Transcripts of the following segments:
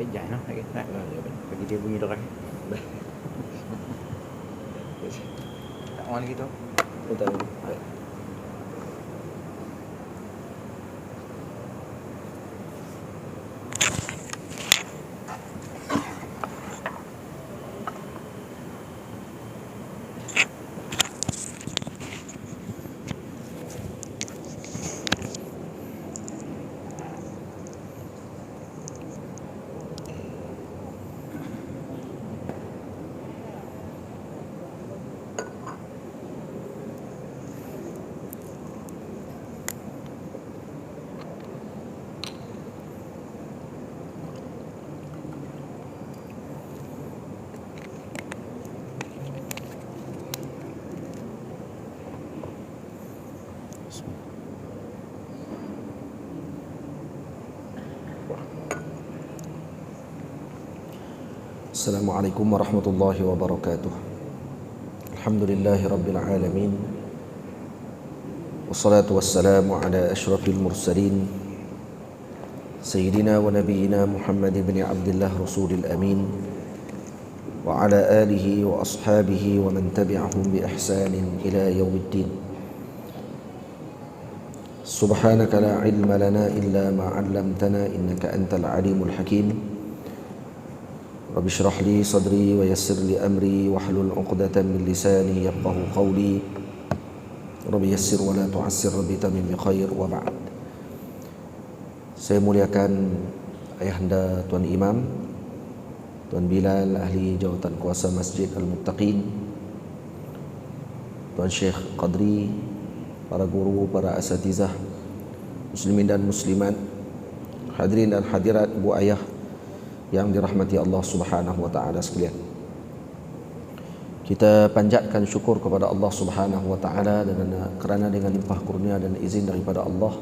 Kejap noh lagi. Nak. Bagi dia bunyi dorang. Tak on gitu. Betul. Assalamualaikum warahmatullahi wabarakatuh. Alhamdulillahi rabbil alamin. Wassalatu wassalamu ala ashrafil mursalin Sayyidina wa nabiyina Muhammad ibn Abdullah Rasulil Amin wa ala alihi wa ashabihi wa man tabi'ahum bi ihsanin ila yaumiddin. Subhanaka la ilma lana illa ma 'allamtana innaka antal alimul hakim. Rabbi shrah li sadri wa yassir li amri wahlul 'uqdatam min lisani yafqahu qawli. Rabbi yassir wa la tu'assir rabbi tamim bi khair wa ba'd. Saya muliakan ayahanda Tuan Imam, Tuan Bilal, ahli jawatan kuasa Masjid Al-Muttaqin, Tuan Syekh Qadri, para guru, para asatizah, muslimin dan muslimat, hadirin dan hadirat, ibu ayah yang dirahmati Allah Subhanahu wa taala sekalian. Kita panjatkan syukur kepada Allah Subhanahu wa taala kerana dengan limpah kurnia dan izin daripada Allah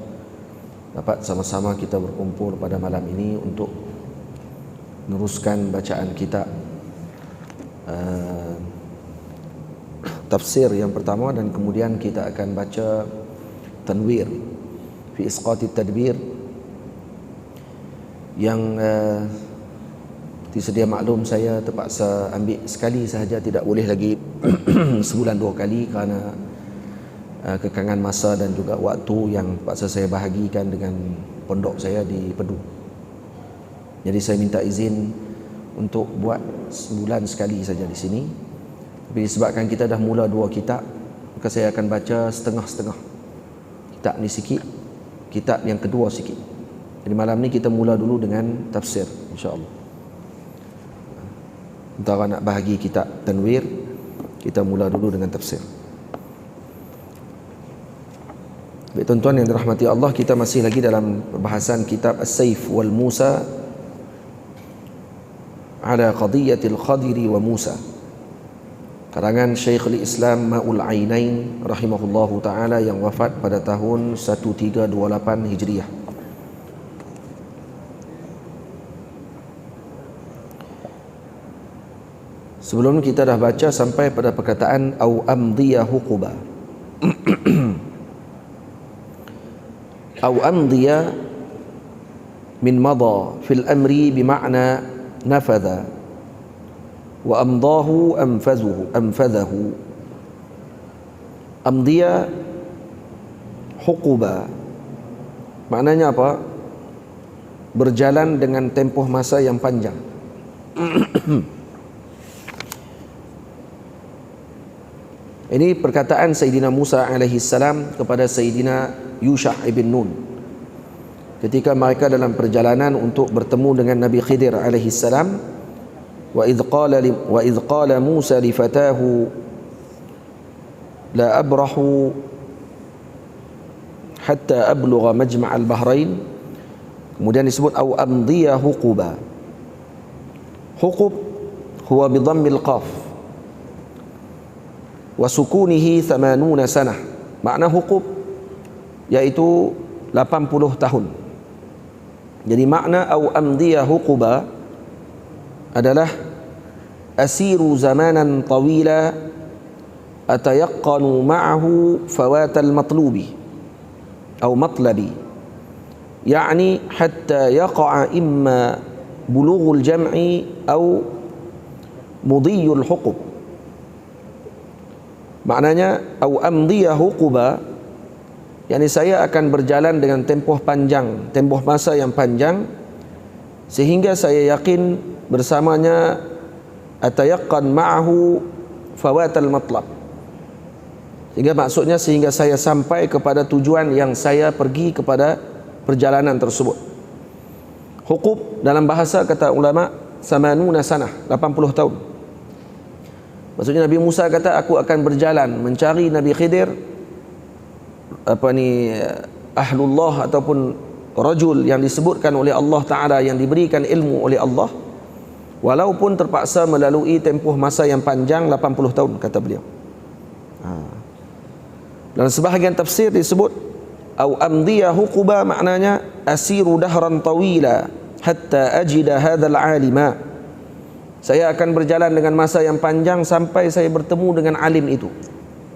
dapat sama-sama kita berkumpul pada malam ini untuk meneruskan bacaan kitab tafsir yang pertama, dan kemudian kita akan baca Tanwir fi Isqati Tadbir yang sedia maklum saya terpaksa ambil sekali sahaja, tidak boleh lagi sebulan 2 kali kerana kekangan masa dan juga waktu yang terpaksa saya bahagikan dengan pondok saya di Pedu. Jadi saya minta izin untuk buat sebulan sekali saja di sini. Tapi disebabkan kita dah mula 2 kitab, maka saya akan baca setengah-setengah. Kitab ni sikit, kitab yang kedua sikit. Jadi malam ni kita mula dulu dengan tafsir, insya-Allah. Antara nak bahagi kitab Tanwir, kita mula dulu dengan tafsir. Baik tuan-tuan yang dirahmati Allah, kita masih lagi dalam pembahasan kitab As-Saif wal Musa ala qadiyatil Khadiri wa Musa, karangan Syekhul Islam Ma'ul Ainain rahimahullahu ta'ala yang wafat pada tahun 1328 Hijriah. Sebelum kita dah baca sampai pada perkataan au amdiya huquba. Au amdiya min madha fil amri bima'na nafadha wa amdahu anfadhahu. Amdiya huquba maknanya apa? Berjalan dengan tempoh masa yang panjang. Ini perkataan Sayyidina Musa alaihi salam kepada Sayyidina Yusha' ibn Nun ketika mereka dalam perjalanan untuk bertemu dengan Nabi Khidir alaihi salam. Wa idh qala Musa li fatahu la abrahu hatta ablugha majma' al-bahrain. Kemudian disebut au amdiya huquba. Huqub huwa bi dhammil qaf wa sukunihi 80 sanah. Makna huqub iaitu 80 tahun. Jadi makna au amdiya huquba adalah asiru zamanan tawila atayaqqanu ma'ahu fawatal matlubi atau matlabi, yani hatta yaqa'a imma bulughul jam'i au mudiyul huqub. Maknanya au amdiya huquba, yakni saya akan berjalan dengan tempoh panjang, tempoh masa yang panjang, sehingga saya yakin bersamanya atayaqqan ma'ahu fawatal matlab. Sehingga maksudnya sehingga saya sampai kepada tujuan yang saya pergi kepada perjalanan tersebut. Huqub dalam bahasa kata ulama samanuna sanah, 80 tahun. Maksudnya Nabi Musa kata aku akan berjalan mencari Nabi Khidir, ahlullah ataupun rajul yang disebutkan oleh Allah Ta'ala, yang diberikan ilmu oleh Allah, walaupun terpaksa melalui tempoh masa yang panjang 80 tahun, kata beliau. Dalam sebahagian tafsir disebut au amdiya huquba, maknanya asiru dahran tawila hatta ajida hadzal alima. Saya akan berjalan dengan masa yang panjang sampai saya bertemu dengan alim itu,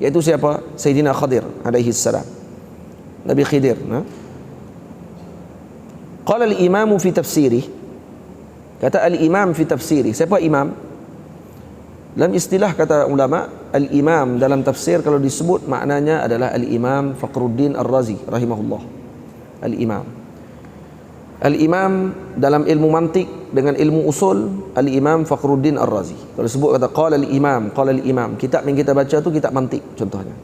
yaitu siapa? Sayyidina Khadir alaihi salam, Nabi Khidir. Qala al-imam fi tafsirih, kata al-imam fi tafsirih. Siapa imam? Dalam istilah kata ulama, al-imam dalam tafsir kalau disebut maknanya adalah al-imam Fakhruddin Ar-Razi rahimahullah. Al-imam. Al-imam dalam ilmu mantik dengan ilmu usul, al-imam Fakhruddin Ar-Razi. Kalau sebut kata qala al-imam, kitab yang kita baca tu kitab mantik contohnya.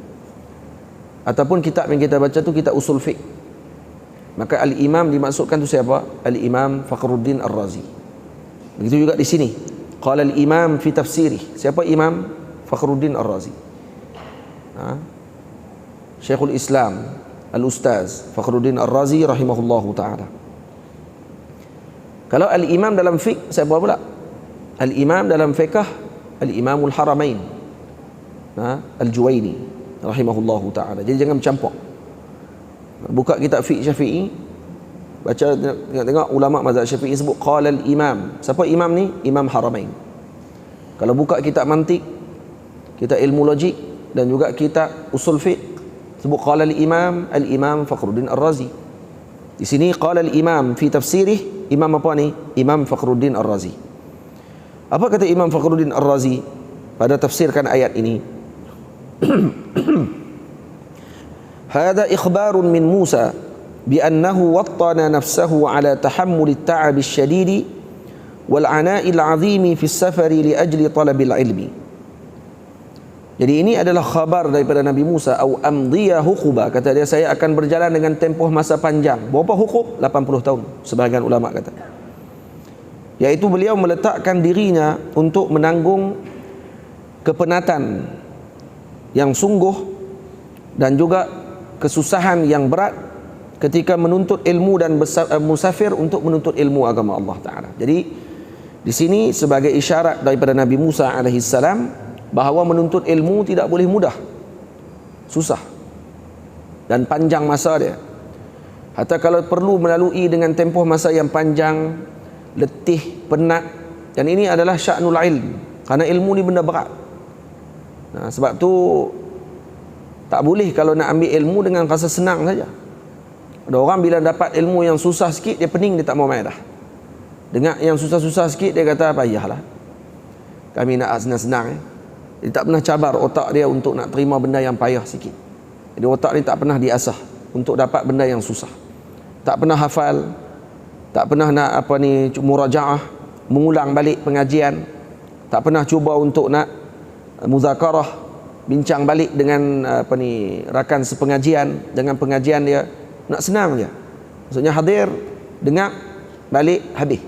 Ataupun kitab yang kita baca tu kitab usul fiqh. Maka al-imam dimaksudkan tu siapa? Al-imam Fakhruddin Ar-Razi. Begitu juga di sini. Qala al-imam fi tafsirih. Siapa imam? Fakhruddin Ar-Razi. Syekhul Islam Al-Ustaz Fakhruddin Ar-Razi rahimahullahu ta'ala. Kalau al-imam dalam fiqh, siapa pula? Al-imam dalam fiqh Al-Imamul Haramain Al-Juwaini rahimahullahu ta'ala. Jadi jangan mencampur. Buka kitab fiqh Syafi'i, baca tengok ulama mazhab Syafi'i sebut qala al-imam. Siapa imam ni? Imam Haramain. Kalau buka kitab mantik, kitab ilmu logik dan juga kitab usul fiqh, sebut qala al-imam Fakhruddin Ar-Razi. Di sini qala al-imam fi tafsirih, imam apa ni? Imam Fakhruddin Ar-Razi. Apa kata Imam Fakhruddin Ar-Razi pada tafsirkan ayat ini? Hada ikhbarun min Musa بأنه وطن نفسه على تحمل التعب الشديد والعناء العظيم في السفر لأجل طلب العلم. Jadi ini adalah khabar daripada Nabi Musa, au amdiya huquba, kata dia saya akan berjalan dengan tempoh masa panjang. Berapa huqub? 80 tahun sebahagian ulama kata. Yaitu beliau meletakkan dirinya untuk menanggung kepenatan yang sungguh dan juga kesusahan yang berat ketika menuntut ilmu dan musafir untuk menuntut ilmu agama Allah Ta'ala. Jadi di sini sebagai isyarat daripada Nabi Musa alaihi salam bahawa menuntut ilmu tidak boleh mudah, susah dan panjang masa dia. Hatta kalau perlu melalui dengan tempoh masa yang panjang, letih, penat. Dan ini adalah sya'nul ilm, kerana ilmu ni benda berat. Sebab tu tak boleh kalau nak ambil ilmu dengan rasa senang saja. Ada orang bila dapat ilmu yang susah sikit, dia pening, dia tak mau main dah. Dengar yang susah-susah sikit, dia kata payahlah, kami nak senang-senang. Dia tak pernah cabar otak dia untuk nak terima benda yang payah sikit. Jadi otak dia tak pernah diasah untuk dapat benda yang susah. Tak pernah hafal, tak pernah nak murajaah, mengulang balik pengajian, tak pernah cuba untuk nak muzakarah, bincang balik dengan rakan sepengajian, dengan pengajian dia. Nak senang je. Maksudnya hadir, dengar, balik, habis.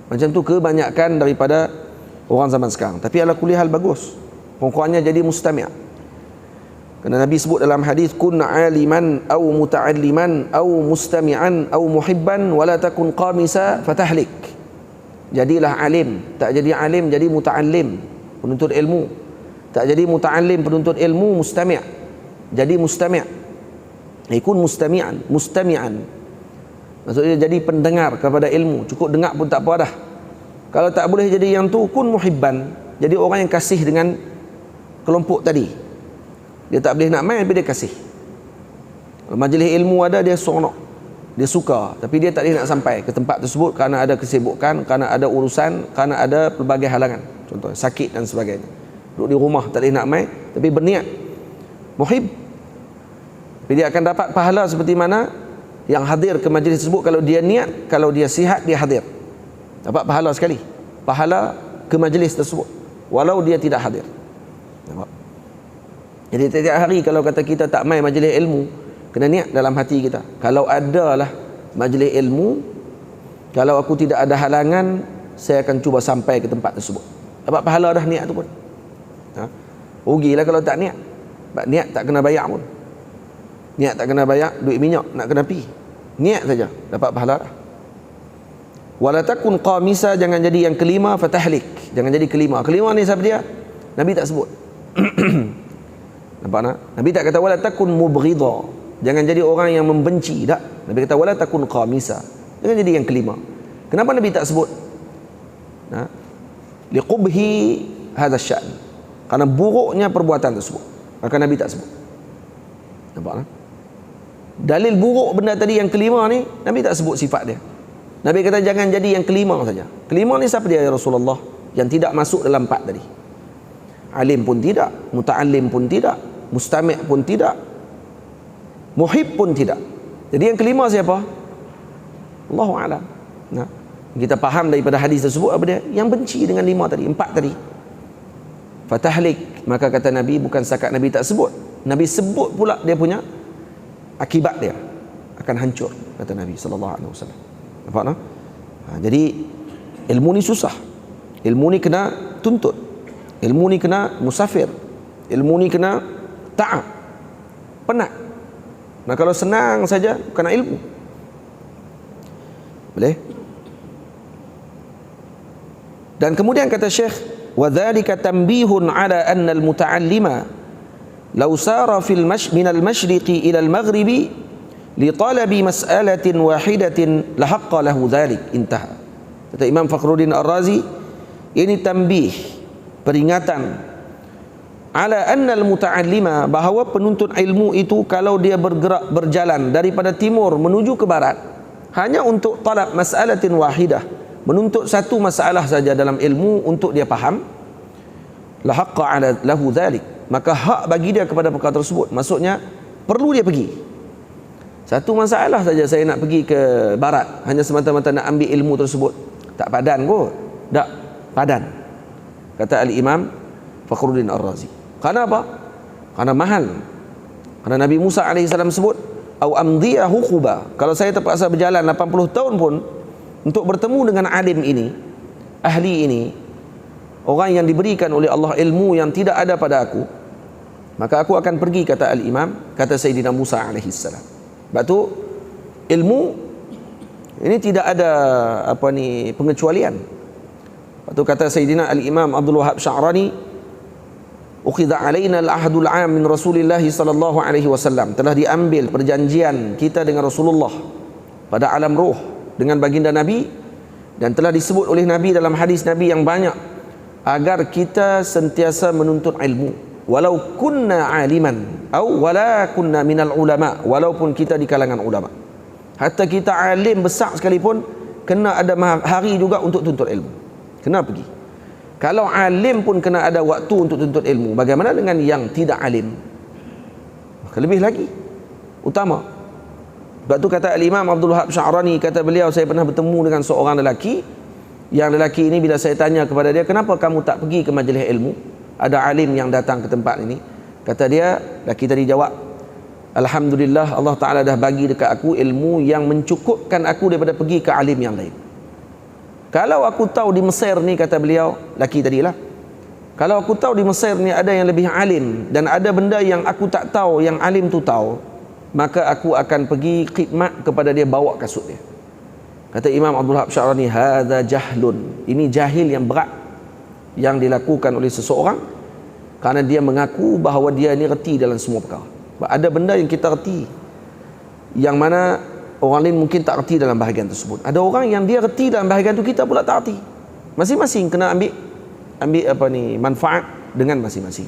Macam tu kebanyakan daripada orang zaman sekarang. Tapi ala kulli hal bagus. Pokoknya jadi mustami'. Kerana Nabi sebut dalam hadis, kun aliman au muta'alliman au mustami'an au muhibban wala takun qamisa fatahlik. Jadilah alim, tak jadi alim jadi muta'allim, penuntut ilmu. Tak jadi muta'allim penuntut ilmu, mustami'. Jadi mustami'. Ikun mustami'an. Maksudnya jadi pendengar kepada ilmu. Cukup dengar pun tak apa dah. Kalau tak boleh jadi yang tu, kun muhibban. Jadi orang yang kasih dengan kelompok tadi. Dia tak boleh nak main, tapi dia kasih. Kalau majlis ilmu ada, dia seronok. dia suka, tapi dia tak boleh nak sampai ke tempat tersebut kerana ada kesibukan, kerana ada urusan, kerana ada pelbagai halangan, contoh sakit dan sebagainya. Duduk di rumah tak boleh nak mai, tapi berniat muhib, tapi dia akan dapat pahala seperti mana yang hadir ke majlis tersebut. Kalau dia niat, kalau dia sihat, dia hadir, dapat pahala sekali, pahala ke majlis tersebut walau dia tidak hadir. Nampak? Jadi setiap hari kalau kata kita tak mai majlis ilmu, kena niat dalam hati kita, kalau adalah majlis ilmu, kalau aku tidak ada halangan, saya akan cuba sampai ke tempat tersebut. Dapat pahala dah niat tu pun. Rugilah kalau tak niat. Sebab niat tak kena bayar pun. Niat tak kena bayar, duit minyak nak kena pi. Niat saja dapat pahala dah. Wala takun qamisa, jangan jadi yang kelima, fatahlik, jangan jadi kelima. Kelima ni siapa dia? Nabi tak sebut. Nampak tak? Nabi tak kata wala takun mubghidha, jangan jadi orang yang membenci, tak. Nabi kata wala takun qamisa, jangan jadi yang kelima. Kenapa Nabi tak sebut? Liqubhi hadha sya'n, kerana buruknya perbuatan tersebut, maka Nabi tak sebut. Nampak tak? Dalil buruk benda tadi yang kelima ni, Nabi tak sebut sifat dia. Nabi kata jangan jadi yang kelima saja. Kelima ni siapa dia ya Rasulullah? Yang tidak masuk dalam 4 tadi. Alim pun tidak, muta'allim pun tidak, mustami' pun tidak, muhib pun tidak. Jadi yang kelima siapa? Allahu a'lam. Nah, kita faham daripada hadis tersebut apa dia? Yang benci dengan 5 tadi, 4 tadi. Fatahlik, maka kata Nabi, bukan setakat Nabi tak sebut, Nabi sebut pula dia punya akibat dia akan hancur, kata Nabi sallallahu alaihi wasallam. Nampak tak? Jadi ilmu ni susah. Ilmu ni kena tuntut. Ilmu ni kena musafir. Ilmu ni kena ta'ab, penat. Nah kalau senang saja kena ilmu, boleh. Dan kemudian kata Syekh, wa dzalika tanbihun ala anna al-muta'allima law sara min al-mashriqi ila al-maghribi li talabi mas'alatin wahidatin lahaqqa lahu dzalik. Intaha. Kata Imam Fakhruddin Ar-Razi, ini tanbih, peringatan, ala anna al-muta'allima, bahawa penuntut ilmu itu kalau dia bergerak berjalan daripada timur menuju ke barat hanya untuk talab mas'alatin wahidah, menuntut satu masalah saja dalam ilmu untuk dia faham, lahaqqa ala lahu dzalik, maka hak bagi dia kepada perkara tersebut. Maksudnya perlu dia pergi satu masalah saja, saya nak pergi ke barat hanya semata-mata nak ambil ilmu tersebut, tak padan kot, tak padan, kata Al-Imam Fakhruddin Ar-Razi. Kerana apa? Kerana mahal. Kerana Nabi Musa AS sebut, au amdiyahu Quba, kalau saya terpaksa berjalan 80 tahun pun untuk bertemu dengan alim ini, ahli ini, orang yang diberikan oleh Allah ilmu yang tidak ada pada aku, maka aku akan pergi, kata Al-Imam, kata Sayyidina Musa AS. Sebab tu ilmu ini tidak ada pengecualian. Sebab tu kata Sayyidina Al-Imam Abdul Wahab Sya'rani, ukhidha alaina al-ahdul 'am min Rasulillah sallallahu alaihi wasallam, telah diambil perjanjian kita dengan Rasulullah pada alam roh dengan baginda Nabi, dan telah disebut oleh Nabi dalam hadis Nabi yang banyak, agar kita sentiasa menuntut ilmu, walau kunna aliman atau wala kunna minal ulama, walaupun kita di kalangan ulama, hatta kita alim besar sekalipun, kena ada hari juga untuk tuntut ilmu, kena pergi. Kalau alim pun kena ada waktu untuk tuntut ilmu, bagaimana dengan yang tidak alim? Maka lebih lagi utama. Sebab tu kata Al-Imam Abdul Wahab Sya'rani, kata beliau, saya pernah bertemu dengan seorang lelaki, yang lelaki ini bila saya tanya kepada dia, kenapa kamu tak pergi ke majlis ilmu, ada alim yang datang ke tempat ini, kata dia, lelaki tadi jawab, alhamdulillah, Allah Ta'ala dah bagi dekat aku ilmu yang mencukupkan aku daripada pergi ke alim yang lain. Kalau aku tahu di Mesir ni, kata beliau, laki tadilah, kalau aku tahu di Mesir ni ada yang lebih alim dan ada benda yang aku tak tahu yang alim tu tahu, maka aku akan pergi khidmat kepada dia, bawa kasut dia. Kata Imam Abdul Wahab Sya'rani, hadza jahlun, ini jahil yang berat yang dilakukan oleh seseorang kerana dia mengaku bahawa dia ni reti dalam semua perkara. Ada benda yang kita reti yang mana orang lain mungkin tak reti dalam bahagian tersebut. Ada orang yang dia reti dalam bahagian tu, kita pula tak reti. Masing-masing kena ambil manfaat dengan masing-masing.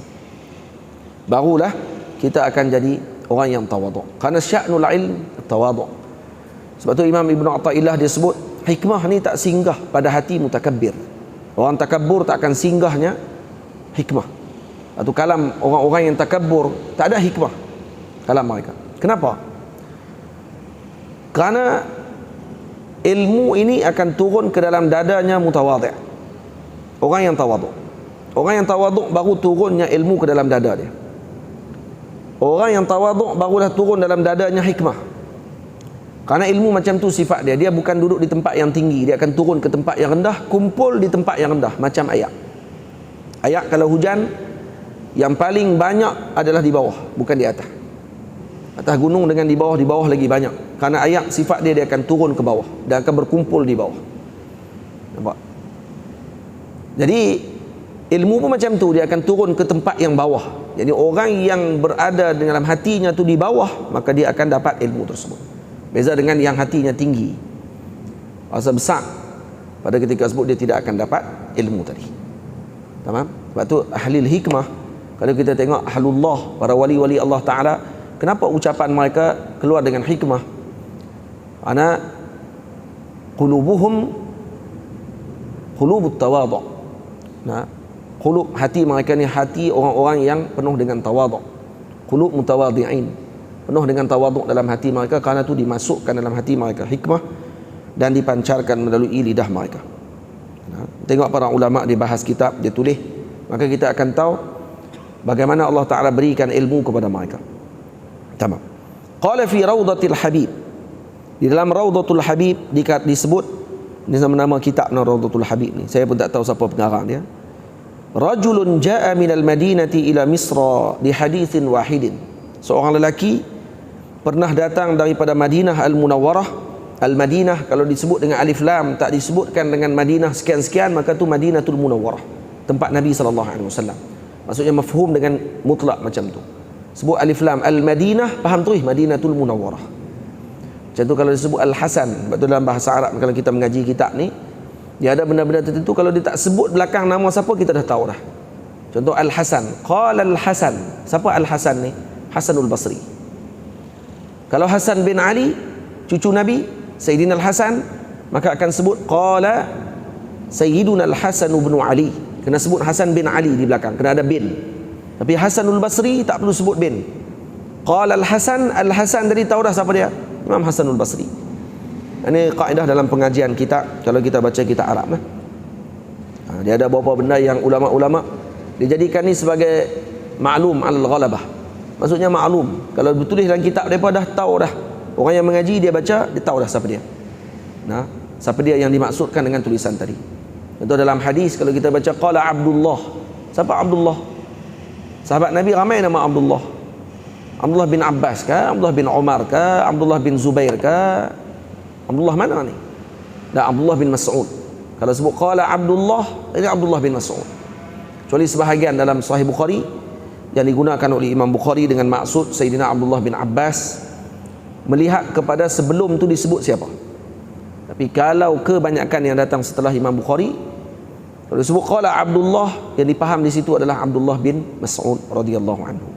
Barulah kita akan jadi orang yang tawaduk. Kerana sya'nul ilm tawaduk. Sebab tu Imam Ibn Athaillah dia sebut hikmah ni tak singgah pada hati mutakabbir. Orang takabbur tak akan singgahnya hikmah. Atau kalam orang-orang yang takabbur tak ada hikmah kalam mereka. Kenapa? Kerana ilmu ini akan turun ke dalam dadanya mutawadhi'. Orang yang tawaduk. Orang yang tawaduk baru turunnya ilmu ke dalam dada dia. Orang yang tawaduk barulah turun dalam dadanya hikmah. Karena ilmu macam tu sifat dia. Dia bukan duduk di tempat yang tinggi. Dia akan turun ke tempat yang rendah, kumpul di tempat yang rendah. Macam ayat. Ayat kalau hujan, yang paling banyak adalah di bawah, bukan di atas. Atas gunung dengan di bawah lagi banyak. Karena ayat sifat dia akan turun ke bawah dan akan berkumpul di bawah. Nampak? Jadi ilmu pun macam tu, dia akan turun ke tempat yang bawah. Jadi orang yang berada dalam hatinya tu di bawah, maka dia akan dapat ilmu tersebut. Beza dengan yang hatinya tinggi, rasa besar, pada ketika tersebut dia tidak akan dapat ilmu tadi. Tamam? Sebab tu ahli hikmah, kalau kita tengok ahlullah, para wali-wali Allah Ta'ala, kenapa ucapan mereka keluar dengan hikmah? Ana qulubuhum qulubut tawadhu'. Nah, qulub, hati mereka ni hati orang-orang yang penuh dengan tawadhu'. Qulub mutawadhi'in, penuh dengan tawadhu' dalam hati mereka, kerana tu dimasukkan dalam hati mereka hikmah dan dipancarkan melalui lidah mereka. Nah, tengok para ulama dia bahas kitab, dia tulis, maka kita akan tahu bagaimana Allah Ta'ala berikan ilmu kepada mereka. Tamam. Qala fi Rawdatil Habib, di dalam Rawdatul Habib disebut, ini nama kitab Rawdatul Habib ni, saya pun tak tahu siapa pengarang dia. Rajulun ja'a minal madinati ila Misra di hadithin wahidin. Seorang lelaki pernah datang daripada Madinah Al-Munawwarah. Al-Madinah kalau disebut dengan alif lam, tak disebutkan dengan Madinah sekian-sekian, maka tu Madinatul Munawwarah, tempat Nabi SAW. Maksudnya mafhum dengan mutlak macam tu. Sebut alif lam Al-Madinah, faham tu Madinatul Munawwarah. Macam tu kalau disebut Al-Hasan, sebab tu dalam bahasa Arab kalau kita mengaji kitab ni, dia ada benda-benda tertentu kalau dia tak sebut belakang nama siapa, kita dah tahu dah. Contoh Al-Hasan, qala Al-Hasan. Siapa Al-Hasan ni? Hasanul Basri. Kalau Hasan bin Ali, cucu Nabi Sayyidina Al-Hasan, maka akan sebut qala Sayyiduna Al-Hasan bin Ali. Kena sebut Hasan bin Ali di belakang, kena ada bin. Tapi Hasanul Basri tak perlu sebut bin. Qala Al-Hasan, Al-Hasan tadi tahu dah siapa dia? Imam Hasanul Basri. Ini kaedah dalam pengajian kita kalau kita baca kitab Arab lah. Dia ada beberapa benda yang ulama-ulama dijadikan ni sebagai maklum al-ghalabah. Maksudnya maklum, kalau bertulis dalam kitab mereka dah tahu dah. Orang yang mengaji dia baca, dia tahu dah siapa dia. Nah, siapa dia yang dimaksudkan dengan tulisan tadi. Contoh dalam hadis kalau kita baca qala Abdullah. Siapa Abdullah? Sahabat Nabi ramai nama Abdullah. Abdullah bin Abbas ke, Abdullah bin Umar ke, Abdullah bin Zubair ke? Abdullah mana ni? Dan Abdullah bin Mas'ud. Kalau sebut qala Abdullah, ini Abdullah bin Mas'ud. Kecuali sebahagian dalam Sahih Bukhari yang digunakan oleh Imam Bukhari dengan maksud Sayyidina Abdullah bin Abbas, melihat kepada sebelum tu disebut siapa. Tapi kalau kebanyakan yang datang setelah Imam Bukhari, kalau disebut qala Abdullah, yang dipaham di situ adalah Abdullah bin Mas'ud radhiyallahu anhu.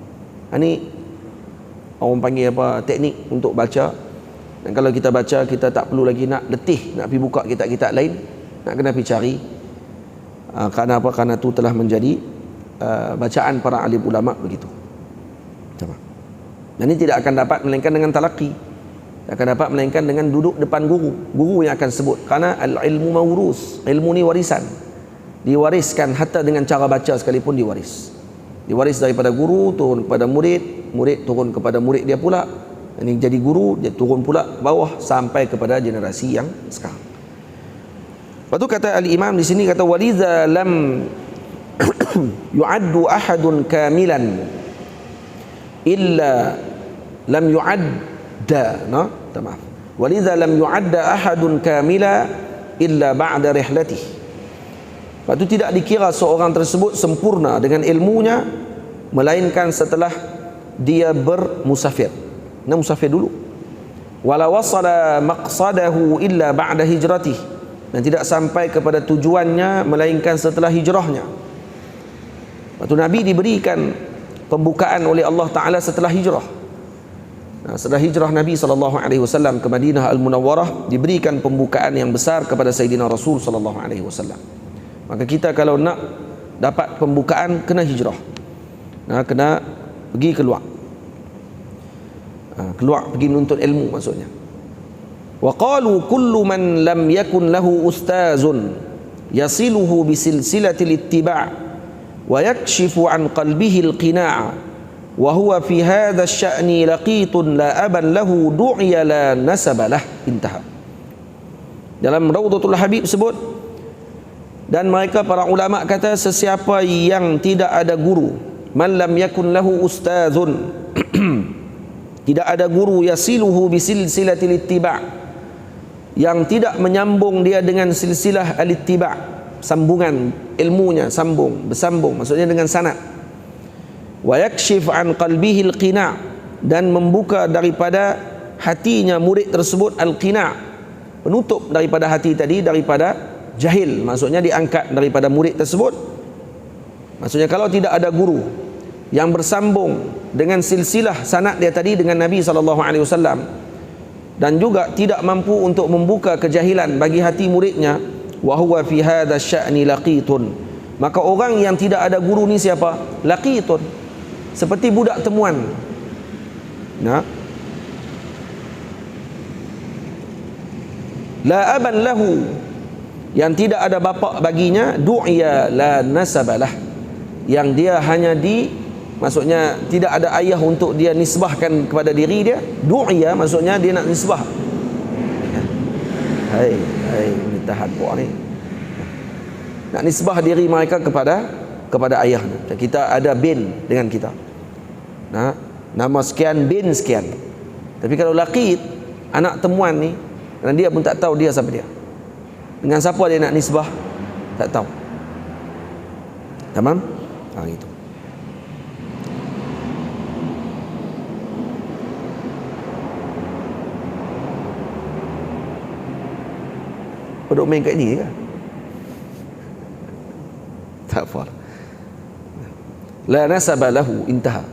Ini orang panggil apa, teknik untuk baca. Dan kalau kita baca, kita tak perlu lagi nak letih, nak pergi buka kitab-kitab lain, nak kena pergi cari. Kerana apa? Kerana itu telah menjadi bacaan para alim ulama begitu. Dan ini tidak akan dapat melainkan dengan talaqi. Tidak akan dapat melainkan dengan duduk depan guru. Guru yang akan sebut. Kerana al-ilmu mawrus. Ilmu ni warisan. Diwariskan hatta dengan cara baca sekalipun diwaris. Diwaris daripada guru turun kepada murid, murid turun kepada murid dia pula. Ini jadi guru, dia turun pula bawah sampai kepada generasi yang sekarang. Lepas tu kata al-Imam di sini, kata waliza lam yu'addu ahadun kamilan illa lam yu'adda, no? Maaf. Waliza lam yu'adda ahadun kamila illa ba'da rihlatihi. Lepas tu tidak dikira seorang tersebut sempurna dengan ilmunya melainkan setelah dia bermusafir. Nah, musafir dulu. Wala wasala maqsadahu illa ba'da hijratih, dan tidak sampai kepada tujuannya melainkan setelah hijrahnya. Waktu Nabi diberikan pembukaan oleh Allah Ta'ala setelah hijrah. Setelah hijrah Nabi SAW ke Madinah Al-Munawwarah, diberikan pembukaan yang besar kepada Sayyidina Rasul SAW. Maka kita kalau nak dapat pembukaan, kena hijrah, kena pergi keluar, pergi menuntut ilmu maksudnya. Wa qalu kullu man lam yakun lahu ustazun yasiluhu bisilsilatil ittiba' wa yakshifu an qalbihi al-qina' wa huwa fi hadha asy-sya'ni laqitun la aban lahu du'iya la nasaba lah. Intaha. Dalam Rawdatul Habib sebut, dan mereka para ulama kata, sesiapa yang tidak ada guru, man lam yakun lahu ustazun tidak ada guru, yasiluhu bisilsilatil ittiba', yang tidak menyambung dia dengan silsilah al-ittiba', sambungan ilmunya, bersambung maksudnya dengan sanad. Wa yakshif an qalbihi al-qina', dan membuka daripada hatinya murid tersebut al-qina', penutup daripada hati tadi, daripada jahil, maksudnya diangkat daripada murid tersebut. Maksudnya kalau tidak ada guru yang bersambung dengan silsilah sanad dia tadi dengan Nabi SAW, dan juga tidak mampu untuk membuka kejahilan bagi hati muridnya, wa huwa fi hadha sya'ni laqitun, maka orang yang tidak ada guru ni siapa? Laqitun, seperti budak temuan. La aban lahu, yang tidak ada bapa baginya, du'iya la nasabalah, yang dia hanya maksudnya tidak ada ayah untuk dia nisbahkan kepada diri dia. Du'iya maksudnya dia nak nisbah. Hai, ni tahan buat ni. Nak nisbah diri mereka kepada ayah. Kita ada bin dengan kita. Nama sekian, bin sekian. Tapi kalau laqit, anak temuan ni, dan dia pun tak tahu dia siapa dia. Dengan siapa dia nak nisbah, tak tahu. Tamam? Gitu. Duk main kat ni ke? Tak apa. La nasaba lahu, intaha.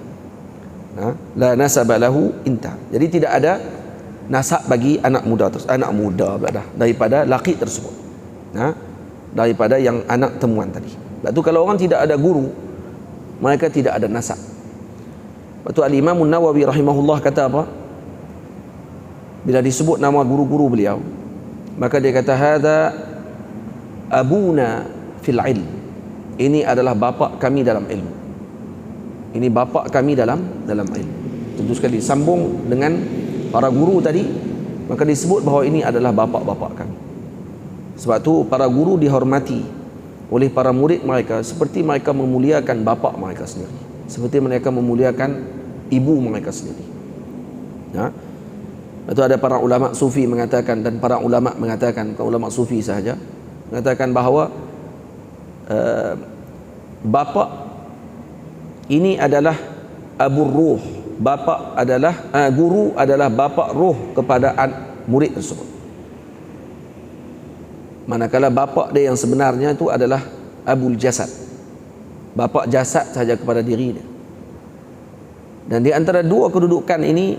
La nasaba lahu, intaha. Jadi tidak ada nasab bagi anak muda dah, daripada laqit tersebut, daripada yang anak temuan tadi. Sebab tu kalau orang tidak ada guru, mereka tidak ada nasab. Sebab tu Al-Imam An-Nawawi rahimahullah kata apa? Bila disebut nama guru-guru beliau, maka dia kata, hadza abuna fil ilm, ini adalah bapa kami dalam ilmu. Ini bapa kami dalam ilmu. Tentu sekali sambung dengan para guru tadi, maka disebut bahawa ini adalah bapa-bapa kami. Sebab tu para guru dihormati oleh para murid mereka seperti mereka memuliakan bapa mereka sendiri, seperti mereka memuliakan ibu mereka sendiri. Itu ada para ulama sufi mengatakan, dan para ulama mengatakan, bukan ulama sufi sahaja, mengatakan bahawa bapa ini adalah abu ruh, bapa adalah guru adalah bapa ruh kepada murid tersebut. Manakala bapa dia yang sebenarnya itu adalah abul jasad, bapa jasad sahaja kepada diri dia. Dan di antara dua kedudukan ini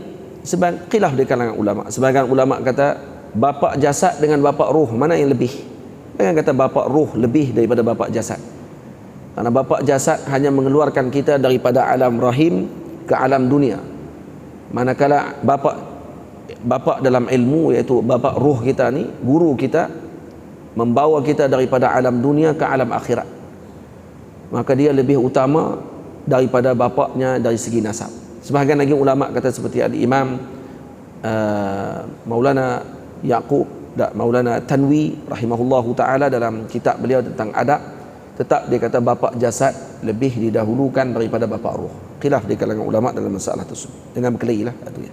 khilaf di kalangan ulama. Sebagian ulama kata bapa jasad dengan bapa ruh, mana yang lebih? Sebagian kata bapa ruh lebih daripada bapa jasad. Karena bapa jasad hanya mengeluarkan kita daripada alam rahim ke alam dunia. Manakala bapa dalam ilmu, iaitu bapa ruh kita ni, guru kita, membawa kita daripada alam dunia ke alam akhirat. Maka dia lebih utama daripada bapaknya dari segi nasab. Sebahagian lagi ulama kata seperti Al-Imam Maulana Maulana Tanwi rahimahullahu ta'ala dalam kitab beliau tentang adab, tetap dia kata bapa jasad lebih didahulukan daripada bapa ruh. Khilaf di kalangan ulama dalam masalah tersebut, dengan berkelahi lah itu ya.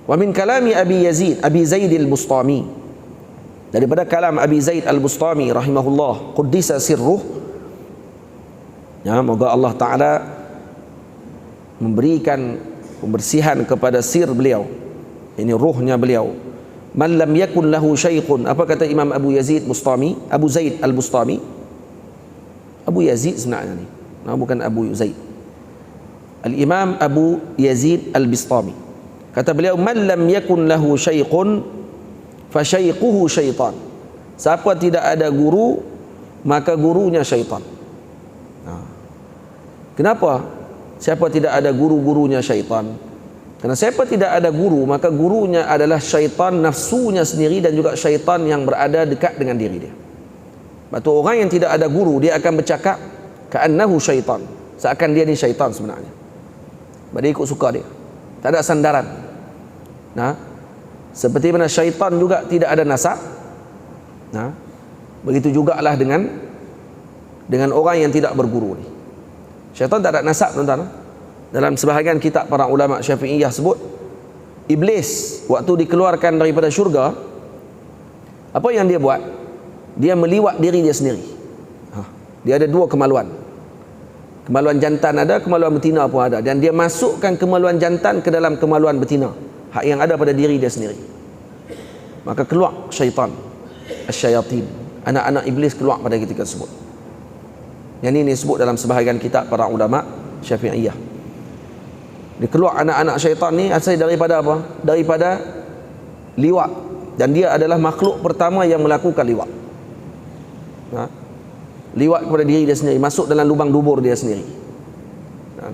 Wa min kalami Abi Zaid al-Bustami, daripada kalam Abi Zaid al-Bustami rahimahullah quddisa sirruh, ya, moga Allah Ta'ala memberikan pembersihan kepada sir beliau, ini ruhnya beliau. Man lam yakun lahu syaikhun, apa kata Imam Abu Yazid Bustami, Abu Zaid al-Bustami, Abu Yazid sebenarnya ni, bukan Abu Zaid. Al-Imam Abu Yazid al-Bustami Kata beliau, man lam yakun lahu syaikhun fa syaikhuhu syaitan. Siapa tidak ada guru, maka gurunya syaitan. Kenapa? Siapa tidak ada guru, gurunya syaitan? Karena siapa tidak ada guru, maka gurunya adalah syaitan, nafsunya sendiri, dan juga syaitan yang berada dekat dengan diri dia. Sebab tu orang yang tidak ada guru, dia akan bercakap ka'annahu syaitan, seakan dia ni syaitan sebenarnya. Sebab dia ikut suka dia, tak ada sandaran. Nah, seperti mana syaitan juga tidak ada nasab. Nah, begitu jugalah dengan orang yang tidak berguru ni. Syaitan tak ada nasab, tuan-tuan. Dalam sebahagian kitab para ulama Syafi'iyah sebut, iblis waktu dikeluarkan daripada syurga, apa yang dia buat? Dia meliwat diri dia sendiri. Dia ada dua kemaluan. Kemaluan jantan ada, kemaluan betina pun ada, dan dia masukkan kemaluan jantan ke dalam kemaluan betina, hak yang ada pada diri dia sendiri. Maka keluar syaitan, asyayatin, anak-anak iblis keluar pada ketika tersebut. Yang ini disebut dalam sebahagian kitab para ulama Syafi'iyah. Dia keluar anak-anak syaitan ni asal daripada apa? Daripada liwat. Dan dia adalah makhluk pertama yang melakukan liwat. Liwat kepada diri dia sendiri, masuk dalam lubang dubur dia sendiri.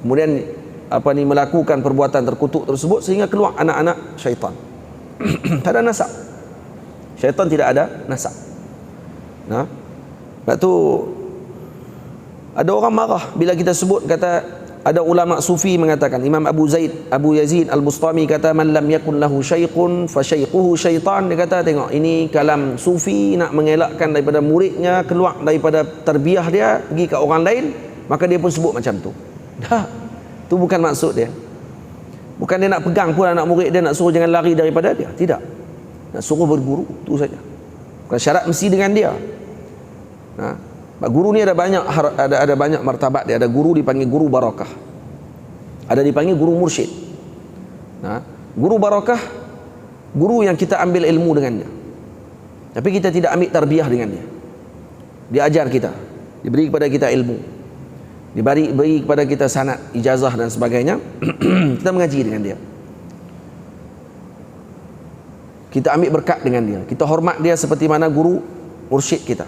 Kemudian melakukan perbuatan terkutuk tersebut sehingga keluar anak-anak syaitan. Tak ada nasab. Syaitan tidak ada nasab. Sebab tu ada orang marah bila kita sebut, kata ada ulama sufi mengatakan, Imam Abu Yazid Al-Bustami kata, man lam yakun lahu syaikhun fa syaikhuhu syaitan. Dia kata, tengok, ini kalam sufi nak mengelakkan daripada muridnya keluar daripada tarbiyah dia pergi ke orang lain, maka dia pun sebut macam tu. Dah, tu bukan maksud dia. Bukan dia nak pegang pun anak murid dia, nak suruh jangan lari daripada dia, tidak. Nak suruh berguru, tu saja. Bukan syarat mesti dengan dia. Guru ni ada banyak martabat dia. Ada guru dipanggil guru barakah, ada dipanggil guru mursyid. Guru barakah, guru yang kita ambil ilmu dengannya, tapi kita tidak ambil tarbiyah dengan dia. Dia ajar kita, diberi kepada kita ilmu, diberi kepada kita sanad, ijazah dan sebagainya. Kita mengaji dengan dia, kita ambil berkat dengan dia, kita hormat dia seperti mana guru mursyid kita.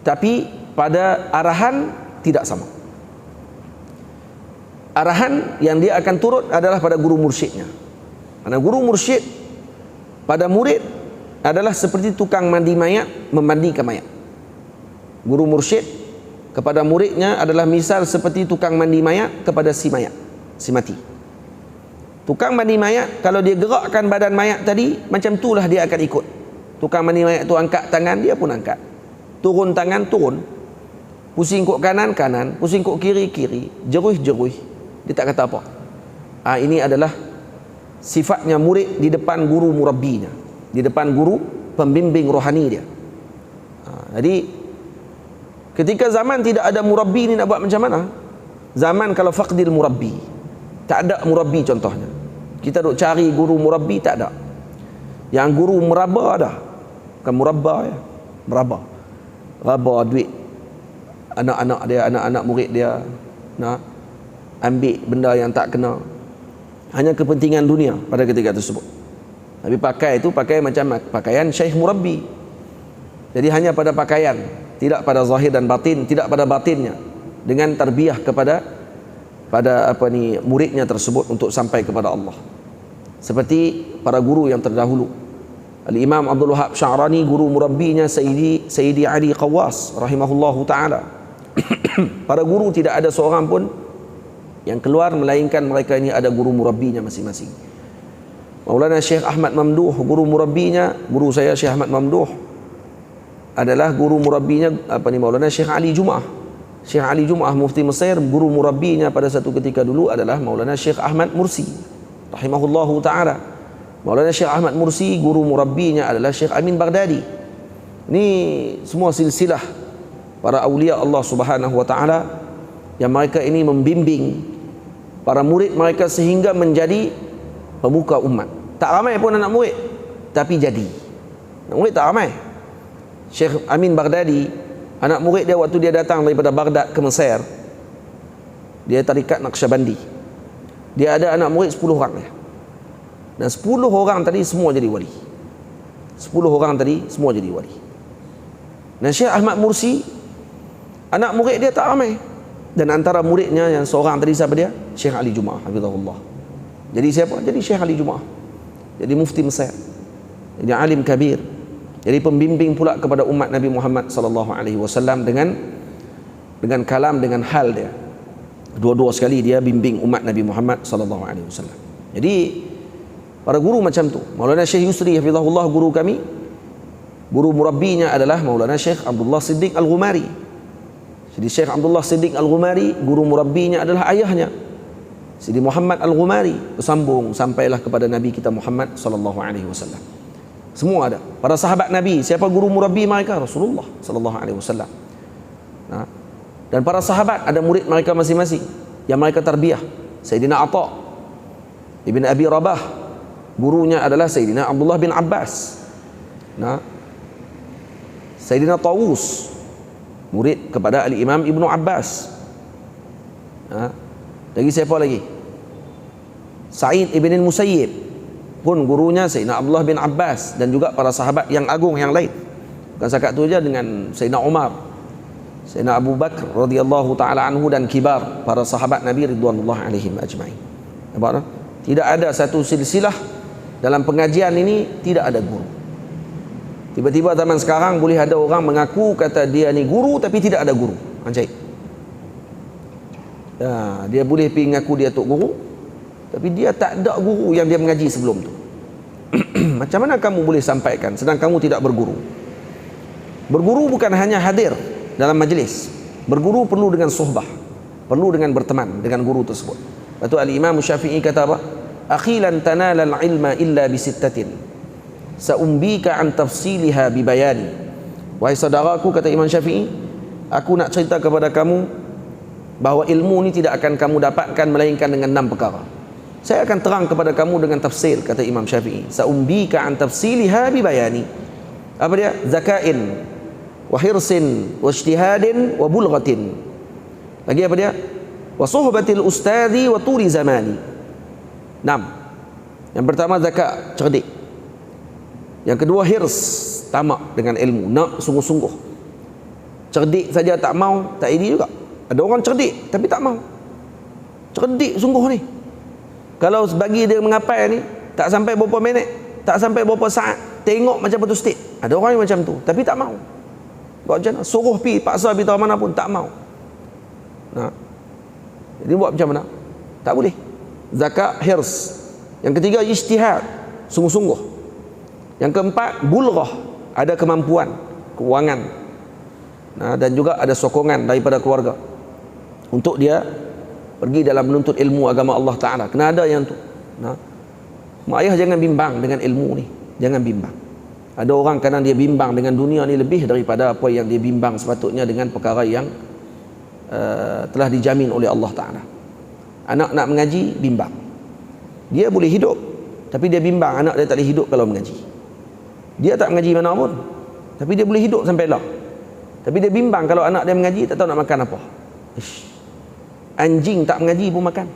Tapi pada arahan tidak sama. Arahan yang dia akan turut adalah pada guru mursyidnya. Karena guru mursyid pada murid adalah seperti tukang mandi mayat memandikan mayat. Guru mursyid kepada muridnya adalah misal seperti tukang mandi mayat kepada si mayat, si mati. Tukang mandi mayat, kalau dia gerakkan badan mayat tadi, macam itulah dia akan ikut. Tukang mandi mayat tu angkat tangan, dia pun angkat. Turun tangan, turun. Pusing kok kanan, kanan. Pusing kok kiri, kiri. Jeruih, jeruih. Dia tak kata apa. Ini adalah sifatnya murid di depan guru murabbinya, di depan guru pembimbing rohani dia. Jadi ketika zaman tidak ada murabbi ni nak buat macam mana? Zaman kalau faqdil murabbi, tak ada murabbi contohnya, kita duk cari guru murabbi, tak ada. Yang guru meraba ada. Bukan murabba ya, meraba. Raba duit anak-anak dia, anak-anak murid dia, nak ambil benda yang tak kena, hanya kepentingan dunia pada ketika tersebut. Tapi pakai itu pakai macam pakaian syekh murabbi. Jadi hanya pada pakaian, tidak pada zahir dan batin, tidak pada batinnya, dengan tarbiyah kepada muridnya tersebut untuk sampai kepada Allah. Seperti para guru yang terdahulu. Al-Imam Abdul Wahab Sya'rani, guru murabbinya Sayyidi Ali Qawas rahimahullahu ta'ala. Para guru tidak ada seorang pun yang keluar melainkan mereka ini ada guru murabbinya masing-masing. Maulana Syekh Ahmad Mamduh, guru murabbinya, guru saya Syekh Ahmad Mamduh adalah guru murabbinya Maulana Syekh Ali Jum'ah. Syekh Ali Jum'ah mufti Mesir, guru murabbinya pada satu ketika dulu adalah Maulana Syekh Ahmad Mursi rahimahullahu ta'ala. Maulana Syekh Ahmad Mursi, guru murabbinya adalah Syekh Amin Baghdadi. Ini semua silsilah para awliya Allah subhanahu wa ta'ala yang mereka ini membimbing para murid mereka sehingga menjadi pemuka umat. Tak ramai pun anak murid, tapi jadi. Anak murid tak ramai. Syekh Amin Baghdadi, anak murid dia waktu dia datang daripada Baghdad ke Mesir, dia tarikat Naqsyabandi. Dia ada anak murid 10 orang. Dan 10 orang tadi semua jadi wali. 10 orang tadi semua jadi wali. Dan Syekh Ahmad Mursi, anak murid dia tak ramai. Dan antara muridnya yang seorang tadi siapa dia? Syekh Ali Jumaah hafizahullah. Jadi siapa? Jadi Syekh Ali Jumaah. Jadi mufti Mesir. Jadi alim kabir. Jadi pembimbing pula kepada umat Nabi Muhammad sallallahu alaihi wasallam dengan kalam, dengan hal dia. Dua-dua sekali dia bimbing umat Nabi Muhammad sallallahu alaihi wasallam. Jadi para guru macam tu. Maulana Syekh Yusri hafizahullah guru kami. Guru murabbinya adalah Maulana Syekh Abdullah Siddiq Al-Ghumari. Jadi Syekh Abdullah Siddiq Al-Ghumari, guru murabbinya adalah ayahnya Sidi Muhammad Al-Ghumari, bersambung sampailah kepada Nabi kita Muhammad sallallahu alaihi wasallam. Semua ada. Para sahabat Nabi, siapa guru murabbi mereka? Rasulullah sallallahu alaihi wasallam. Nah, dan para sahabat ada murid mereka masing-masing yang mereka tarbiyah. Sayyidina Atha Ibn Abi Rabah, gurunya adalah Sayyidina Abdullah bin Abbas. Nah, Sayyidina Tawus, murid kepada Al-Imam Ibnu Abbas. Nah, lagi siapa lagi? Sa'id ibn Musayyib pun gurunya Sayyidina Abdullah bin Abbas, dan juga para sahabat yang agung yang lain. Bukan setakat tu aja, dengan Sayyidina Umar, Sayyidina Abu Bakar radhiyallahu taala anhu, dan kibar para sahabat Nabi ridwanullah alaihim ajma'in. Nampak tak? Tidak ada satu silsilah dalam pengajian ini tidak ada guru. Tiba-tiba zaman sekarang boleh ada orang mengaku kata dia ni guru tapi tidak ada guru. Ajaib. Ya, dia boleh pergi mengaku dia tok guru tapi dia tak ada guru yang dia mengaji sebelum tu. Macam mana kamu boleh sampaikan sedang kamu tidak berguru? Berguru bukan hanya hadir dalam majlis. Berguru perlu dengan suhbah, perlu dengan berteman dengan guru tersebut. Lepas tu Al-Imam Syafi'i kata apa? Akhilan tanalal ilma illa bisittatin sa'umbika an tafsiliha bibayani. Wahai saudaraku, kata Imam Syafi'i, aku nak cerita kepada kamu bahawa ilmu ni tidak akan kamu dapatkan melainkan dengan 6 perkara. Saya akan terang kepada kamu dengan tafsir, kata Imam Syafi'i. Sa'umbika an tafsiliha bibayani. Apa dia? Zakain wa hirsin wa ijtihadin wa bulghatin. Lagi apa dia? Wa suhbatil ustadhi wa turi zamani. 6. Yang pertama zakat, cerdik. Yang kedua hirs, tamak dengan ilmu, nak sungguh-sungguh. Cerdik saja tak mau, tak ini juga. Ada orang cerdik tapi tak mau. Cerdik sungguh ni. Kalau bagi dia mengapai ni, tak sampai berapa minit, tak sampai berapa saat, tengok macam betul stik. Ada orang yang macam tu tapi tak mau. Buat macam mana? Suruh pi, paksa pi tahu mana pun tak mau. Nah. Jadi buat macam mana? Tak boleh. Zakat, hirs. Yang ketiga ijtihad, sungguh-sungguh. Yang keempat, bulghah, ada kemampuan keuangan, nah, dan juga ada sokongan daripada keluarga untuk dia pergi dalam menuntut ilmu agama Allah Ta'ala. Kena ada yang tu. Nah, mak ayah jangan bimbang dengan ilmu ni, jangan bimbang. Ada orang kadang dia bimbang dengan dunia ni lebih daripada apa yang dia bimbang sepatutnya dengan perkara yang telah dijamin oleh Allah Ta'ala. Anak nak mengaji, bimbang. Dia boleh hidup tapi dia bimbang anak dia tak boleh hidup kalau mengaji. Dia tak mengaji mana pun tapi dia boleh hidup sampai lah. Tapi dia bimbang kalau anak dia mengaji tak tahu nak makan apa. Ish. Anjing tak mengaji pun makan.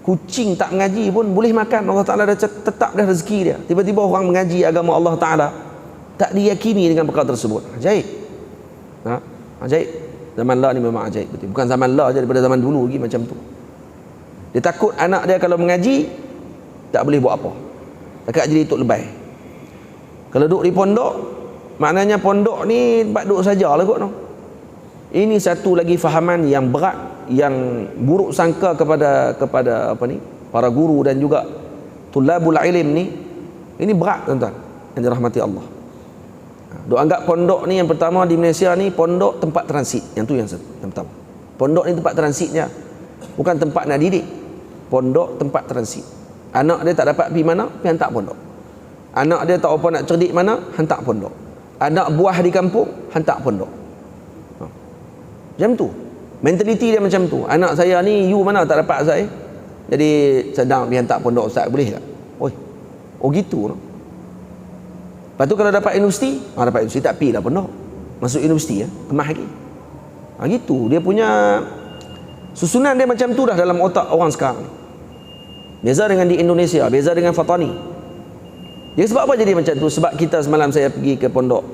Kucing tak mengaji pun boleh makan. Allah Ta'ala dah tetap dah rezeki dia. Tiba-tiba orang mengaji agama Allah Ta'ala tak diyakini dengan perkara tersebut. Ajaib. Ha? Ajaib. Zaman lah ni memang ajaib betul. Bukan zaman lah je, daripada zaman dulu lagi macam tu. Dia takut anak dia kalau mengaji tak boleh buat apa. Dekat jadi tok lebay. Kalau duduk di pondok, maknanya pondok ni tempat duduk sajalah kot no. Ini satu lagi fahaman yang berat, yang buruk sangka kepada apa ni, para guru dan juga tulabul ilm ni. Ini berat tuan-tuan yang dirahmati Allah. Duk anggap pondok ni yang pertama di Malaysia ni pondok tempat transit. Yang tu yang pertama. Pondok ni tempat transitnya, bukan tempat nak didik. Pondok tempat transit. Anak dia tak dapat pergi mana, pergi hantar pondok. Anak dia tak apa nak cerdik mana, hantar pondok. Anak buah di kampung, hantar pondok. Macam tu. Mentaliti dia macam tu. Anak saya ni, you mana tak dapat saya, jadi sedang pergi hantar pondok ustaz, boleh tak? Oh gitu no? Lepas tu kalau dapat universiti, dapat universiti tak pergi lah pondok. Masuk universiti kemah lagi. Gitu. Dia punya susunan dia macam tu dah dalam otak orang sekarang. Beza dengan di Indonesia, beza dengan Fatani. Jadi sebab apa jadi macam tu? Sebab kita semalam saya pergi ke pondok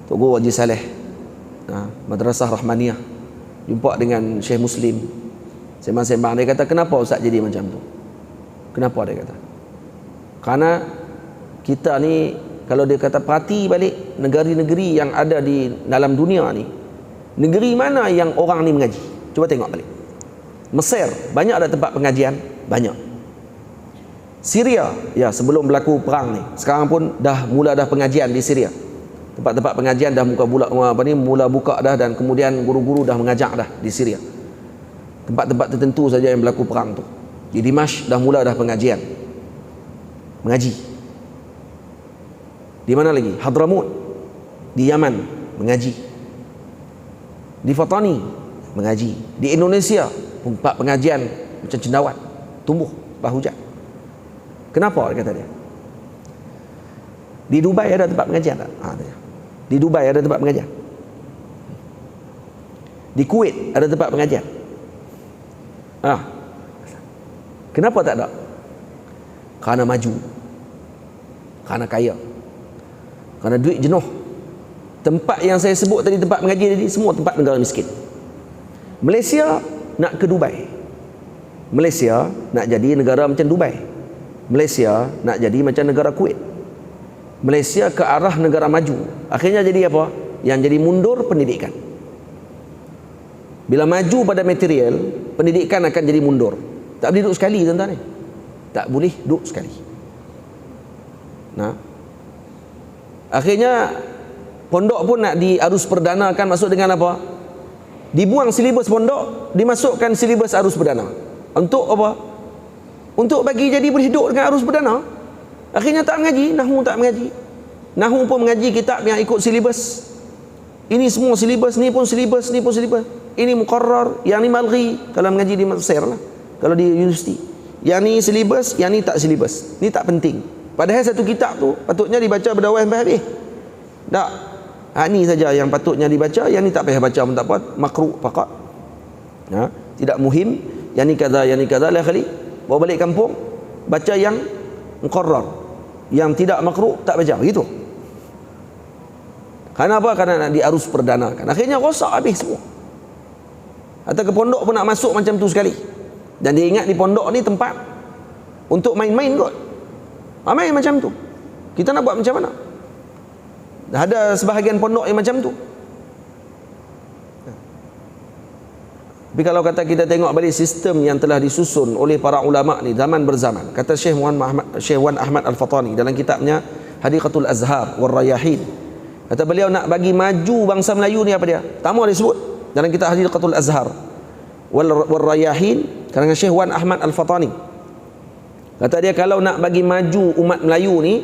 Tok Guru Haji Saleh, Madrasah Rahmaniyah, jumpa dengan Syekh Muslim, sembang-sembang. Dia kata, kenapa Ustaz jadi macam tu? Kenapa dia kata? Karena kita ni, kalau dia kata perhati balik negeri-negeri yang ada di dalam dunia ni, negeri mana yang orang ni mengaji? Cuba tengok balik. Mesir, banyak ada tempat pengajian? Banyak. Syria, ya sebelum berlaku perang ni, sekarang pun dah mula pengajian di Syria. Tempat-tempat pengajian dah mula buka dah, dan kemudian guru-guru dah mengajak dah di Syria. Tempat-tempat tertentu saja yang berlaku perang tu. Di Dimash dah mula pengajian, mengaji. Di mana lagi? Hadramut di Yaman mengaji. Di Fatani mengaji. Di Indonesia tempat pengajian macam cendawan, tumbuh bahujan. Kenapa dia kata dia? Di Dubai ada tempat pengajian tak? Di Dubai ada tempat pengajian. Di Kuwait ada tempat pengajian. Kenapa tak ada? Kerana maju, kerana kaya, kerana duit jenuh. Tempat yang saya sebut tadi, tempat mengaji tadi, semua tempat negara miskin. Malaysia nak ke Dubai. Malaysia nak jadi negara macam Dubai. Malaysia nak jadi macam negara Kuwait. Malaysia ke arah negara maju. Akhirnya jadi apa? Yang jadi mundur pendidikan. Bila maju pada material, pendidikan akan jadi mundur. Tak boleh duduk sekali, tuan-tuan ni. Tak boleh duduk sekali. Akhirnya pondok pun nak diarus perdanakan. Masuk dengan apa? Dibuang silibus pondok, dimasukkan silibus arus perdana. Untuk apa? Untuk bagi jadi boleh hidup dengan arus perdana. Akhirnya tak mengaji, Nahwu tak mengaji. Nahwu pun mengaji kitab yang ikut silibus. Ini semua silibus, ni pun silibus, ni pun silibus. Ini muqarrar, yang ni malghi kalau mengaji di Mesir lah, kalau di universiti. Yang ni silibus, yang ni tak silibus. Ni tak penting. Padahal satu kitab tu patutnya dibaca berdawai sampai habis. Tak. Ni saja yang patutnya dibaca, yang ni tak payah baca pun tak apa, makruh faqat. Tidak muhim, yang ni kaza la khali. Bawa balik kampung, baca yang muqarrar. Yang tidak makruh tak baca, begitu. Karena apa? Karena nak diarus perdanakan. Akhirnya rosak habis semua. Atau ke pondok pun nak masuk macam tu sekali. Dan dia ingat di pondok ni tempat untuk main-main kot. Main macam tu. Kita nak buat macam mana? Dah ada sebahagian pondok yang macam tu. Tapi kalau kata kita tengok balik sistem yang telah disusun oleh para ulama ni zaman berzaman, kata Syekh Wan Ahmad Al-Fatani dalam kitabnya Hadiqatul Azhar wal Rayahin, kata beliau nak bagi maju bangsa Melayu ni apa dia? Pertama dia sebut dalam kitab Hadiqatul Azhar wal Rayahin, kerana Syekh Wan Ahmad Al-Fatani kata dia, kalau nak bagi maju umat Melayu ni,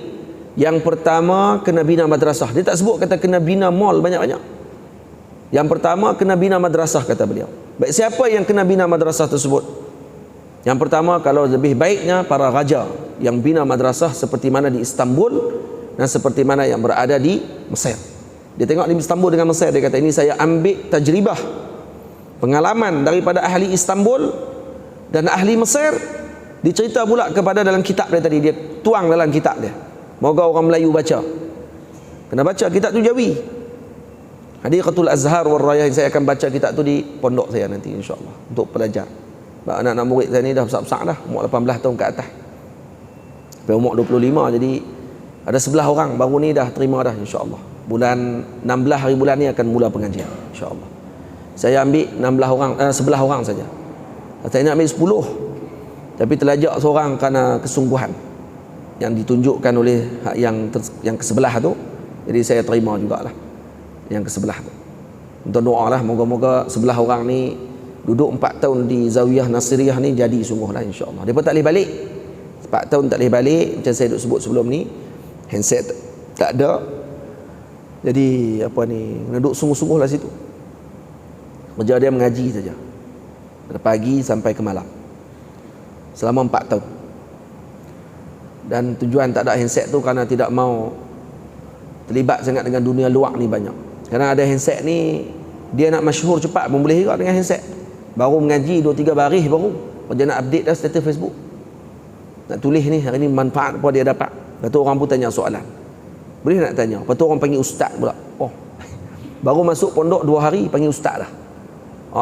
yang pertama kena bina madrasah. Dia tak sebut kata kena bina mall banyak-banyak. Yang pertama kena bina madrasah, kata beliau. Baik, siapa yang kena bina madrasah tersebut? Yang pertama, kalau lebih baiknya para raja yang bina madrasah seperti mana di Istanbul dan seperti mana yang berada di Mesir. Dia tengok di Istanbul dengan Mesir, dia kata ini saya ambil tajribah, pengalaman daripada ahli Istanbul dan ahli Mesir. Dicerita pula kepada dalam kitab dia tadi, dia tuang dalam kitab dia. Moga orang Melayu baca. Kena baca kitab tu Jawi. Hadiqatul Azhar wal Rayahin, saya akan baca kitab tu di pondok saya nanti insya-Allah untuk belajar. Sebab anak-anak murid saya ni dah besar-besar dah, umur 18 tahun ke atas. Sampai umur 25, jadi ada 11 orang baru ni dah terima dah insya-Allah. Bulan 16 hari bulan ni akan mula pengajian insya-Allah. Saya ambil 11 orang saja. Saya nak ambil 10, tapi terlajak seorang kerana kesungguhan yang ditunjukkan oleh yang ke sebelah tu. Jadi saya terima jugalah yang ke sebelah tu. Untuk doa lah, moga-moga 11 orang ni duduk 4 tahun di Zawiyah Nasiriyah ni jadi sungguhlah insya-Allah. Dia pun tak boleh balik. 4 tahun tak boleh balik, macam saya sebut sebelum ni, handset tak ada. Jadi apa ni, kena duduk sungguh-sungguhlah situ. Kerja dia mengaji saja. Dari pagi sampai ke malam. Selama 4 tahun. Dan tujuan tak ada handset tu kerana tidak mau terlibat sangat dengan dunia luar ni banyak. Kerana ada handset ni, dia nak masyhur cepat pun boleh juga dengan handset. Baru mengaji 2-3 baris baru Kerja nak update dah status Facebook. Nak tulis ni, hari ni manfaat apa dia dapat. Lepas tu orang pun tanya soalan. Boleh nak tanya. Lepas tu orang panggil ustaz pula. Oh, baru masuk pondok 2 hari panggil ustaz dah.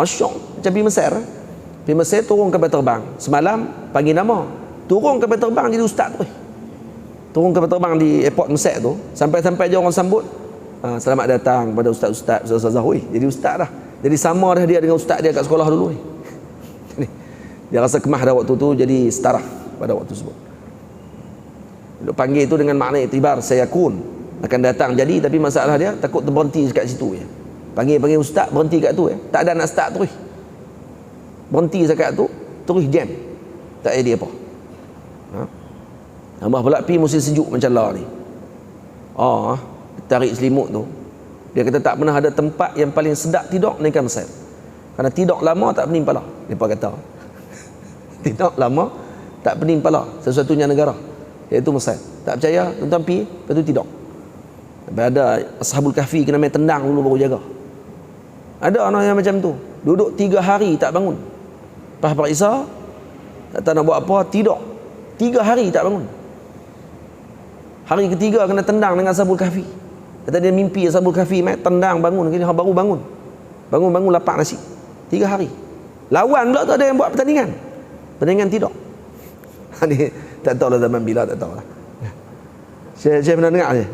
Syok. Macam pergi Mesir. Pergi Mesir turun kapal terbang. Semalam panggil nama. Turun kapal terbang jadi ustaz tu. Turun kapal terbang di airport Mesir tu. Sampai-sampai je orang sambut. Selamat datang pada ustaz-ustaz. Ustaz-ustaz. Jadi ustaz dah. Jadi sama dah dia dengan ustaz dia kat sekolah dulu. Dia rasa kemah dah waktu tu, jadi setara pada waktu tersebut. Dia panggil itu dengan makna iktibar, saya kun akan datang jadi, tapi masalah dia takut terberhenti kat situ ya. Panggil ustaz berhenti kat tu ya. Tak ada nak start terus. Berhenti dekat tu, terus jam. Tak ada apa. Tambah pula pi musim sejuk macam lah ni. Tarik selimut tu. Dia kata tak pernah ada tempat yang paling sedap tidur melainkan Mesir. Kerana tidur lama tak pening kepala. Depa kata. Tidur lama tak pening kepala, sesuatunya negara, iaitu Mesir. Tak percaya, tuan-tuan pergi, lepas tu tidur. Lepas ada Ashabul Kahfi kena main tendang dulu baru jaga. Ada anak yang macam tu, duduk 3 hari tak bangun. Lepas Pak Isa tak tahu nak buat apa, tidur 3 hari tak bangun. Hari ketiga kena tendang dengan Ashabul Kahfi. Kata dia mimpi Ashabul Kahfi main tendang bangun, dia baru bangun. Bangun lapak nasi 3 hari. Lawan pula tu ada yang buat pertandingan tidur. Ni tak tahu lah zaman bila, tak tahu lah. Saya pernah dengar je.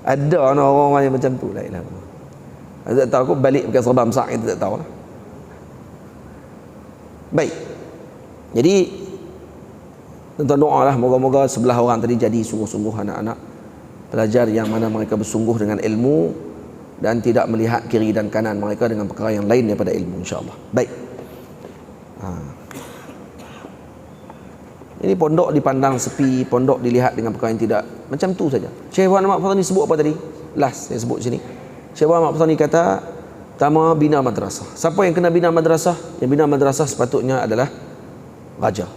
Ada orang-orang yang macam tu. La ilaha illallah. Tak tahu aku balik pakai serban besar itu, tak tahu lah. Baik. Jadi tuan-tuan doa lah, moga-moga sebelah orang tadi jadi sungguh-sungguh anak-anak pelajar yang mana mereka bersungguh dengan ilmu dan tidak melihat kiri dan kanan mereka dengan perkara yang lain daripada ilmu, insya-Allah. Baik. Ini pondok dipandang sepi, pondok dilihat dengan perkara yang tidak macam tu saja. Syekh Muhammad Fathani sebut apa tadi? Last saya sebut sini. Syekh Muhammad Fathani kata, pertama bina madrasah. Siapa yang kena bina madrasah? Yang bina madrasah sepatutnya adalah raja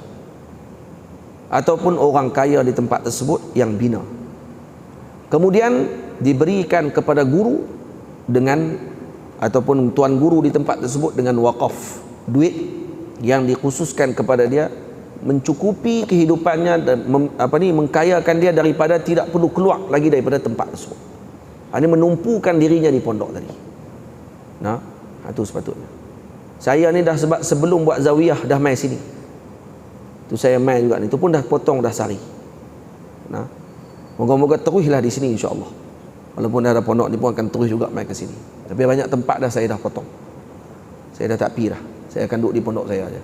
ataupun orang kaya di tempat tersebut yang bina. Kemudian diberikan kepada guru dengan ataupun tuan guru di tempat tersebut dengan wakaf, duit yang dikhususkan kepada dia, mencukupi kehidupannya dan mengkayakan dia daripada tidak perlu keluar lagi daripada tempat tersebut. Ini menumpukan dirinya di pondok tadi. Itu sepatutnya. Saya ni dah sebelum buat zawiyah dah main sini. Tu saya main juga ni. Tu pun dah potong dah sari. Moga-moga teruslah di sini insya-Allah. Walaupun dah ada pondok ni pun akan terus juga main ke sini. Tapi banyak tempat dah saya dah potong. Saya dah tak pi dah. Saya akan duduk di pondok saya aja.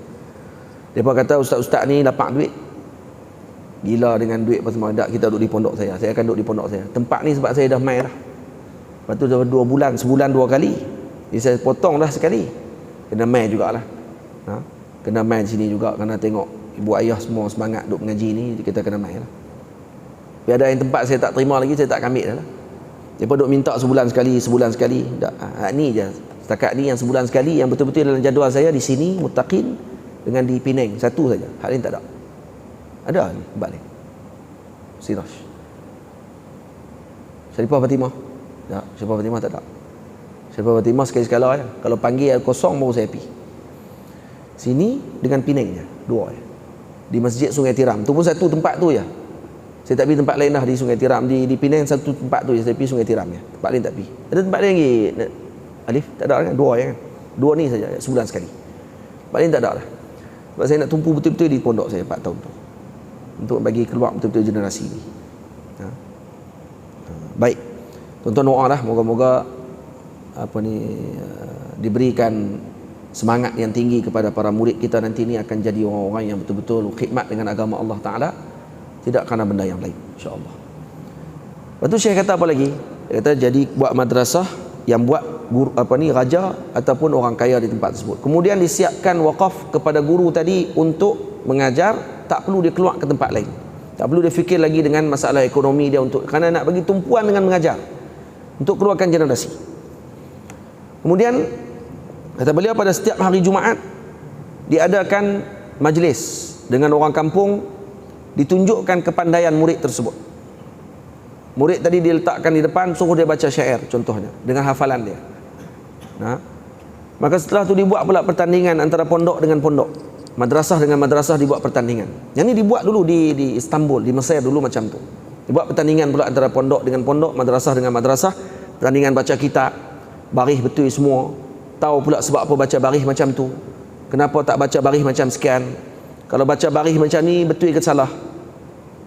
Depa kata ustaz-ustaz ni lapak duit. Gila dengan duit pasal tak kita duduk di pondok saya. Saya akan duduk di pondok saya. Tempat ni sebab saya dah main dah. Lepas tu dah 2 bulan, sebulan 2 kali. Jadi saya potong dah sekali. Kena main jugalah. Kena main sini juga kerana tengok ibu ayah semua semangat duduk mengaji ni, kita kena main lah. Tapi ada yang tempat saya tak terima lagi, saya tak ambil dah lah. Depa duk minta sebulan sekali. Ni je. Setakat ni yang sebulan sekali yang betul-betul dalam jadual saya di sini Muttaqin dengan di Penang satu saja. Hal lain tak ada. Ada ni balik. Siraj. Syarifah Fatimah. Tak, Syarifah Fatimah tak ada. Syarifah Fatimah sekali-sekala je. Kalau panggil kosong baru saya pergi. Sini dengan Penang je, 2 je. Di Masjid Sungai Tiram. Tu pun satu tempat tu je. Saya tak pergi tempat lain dah di Sungai Tiram. Di Penang satu tempat tu je saya pergi Sungai Tiram je. Tempat lain tak pergi. Ada tempat lain lagi? Alif? Tak ada kan? 2 je kan? 2 ni saja sebulan sekali. Tempat lain tak ada lah. Sebab saya nak tumpu betul-betul di pondok saya 4 tahun tu. Untuk bagi keluar betul-betul generasi ni. Baik. Tuan-tuan doa lah. Moga-moga diberikan semangat yang tinggi kepada para murid kita nanti ni akan jadi orang-orang yang betul-betul khidmat dengan agama Allah Ta'ala, tidak kerana benda yang lain, insya-Allah. Lepas tu Syekh kata apa lagi? Dia kata jadi buat madrasah yang buat guru, raja ataupun orang kaya di tempat tersebut. Kemudian disiapkan wakaf kepada guru tadi untuk mengajar, tak perlu dia keluar ke tempat lain. Tak perlu dia fikir lagi dengan masalah ekonomi dia untuk, kerana nak bagi tumpuan dengan mengajar untuk keluarkan generasi. Kemudian kata beliau pada setiap hari Jumaat diadakan majlis dengan orang kampung, ditunjukkan kepandaian murid tersebut. Murid tadi diletakkan di depan, suruh dia baca syair contohnya dengan hafalan dia. Maka setelah tu dibuat pula pertandingan antara pondok dengan pondok, madrasah dengan madrasah, dibuat pertandingan. Yang ni dibuat dulu di Istanbul, di Mesir dulu macam tu. Dibuat pertandingan pula antara pondok dengan pondok, madrasah dengan madrasah, pertandingan baca kitab, baris betul semua. Tahu pula sebab apa baca baris macam tu, kenapa tak baca baris macam sekian, kalau baca baris macam ni betul ke salah,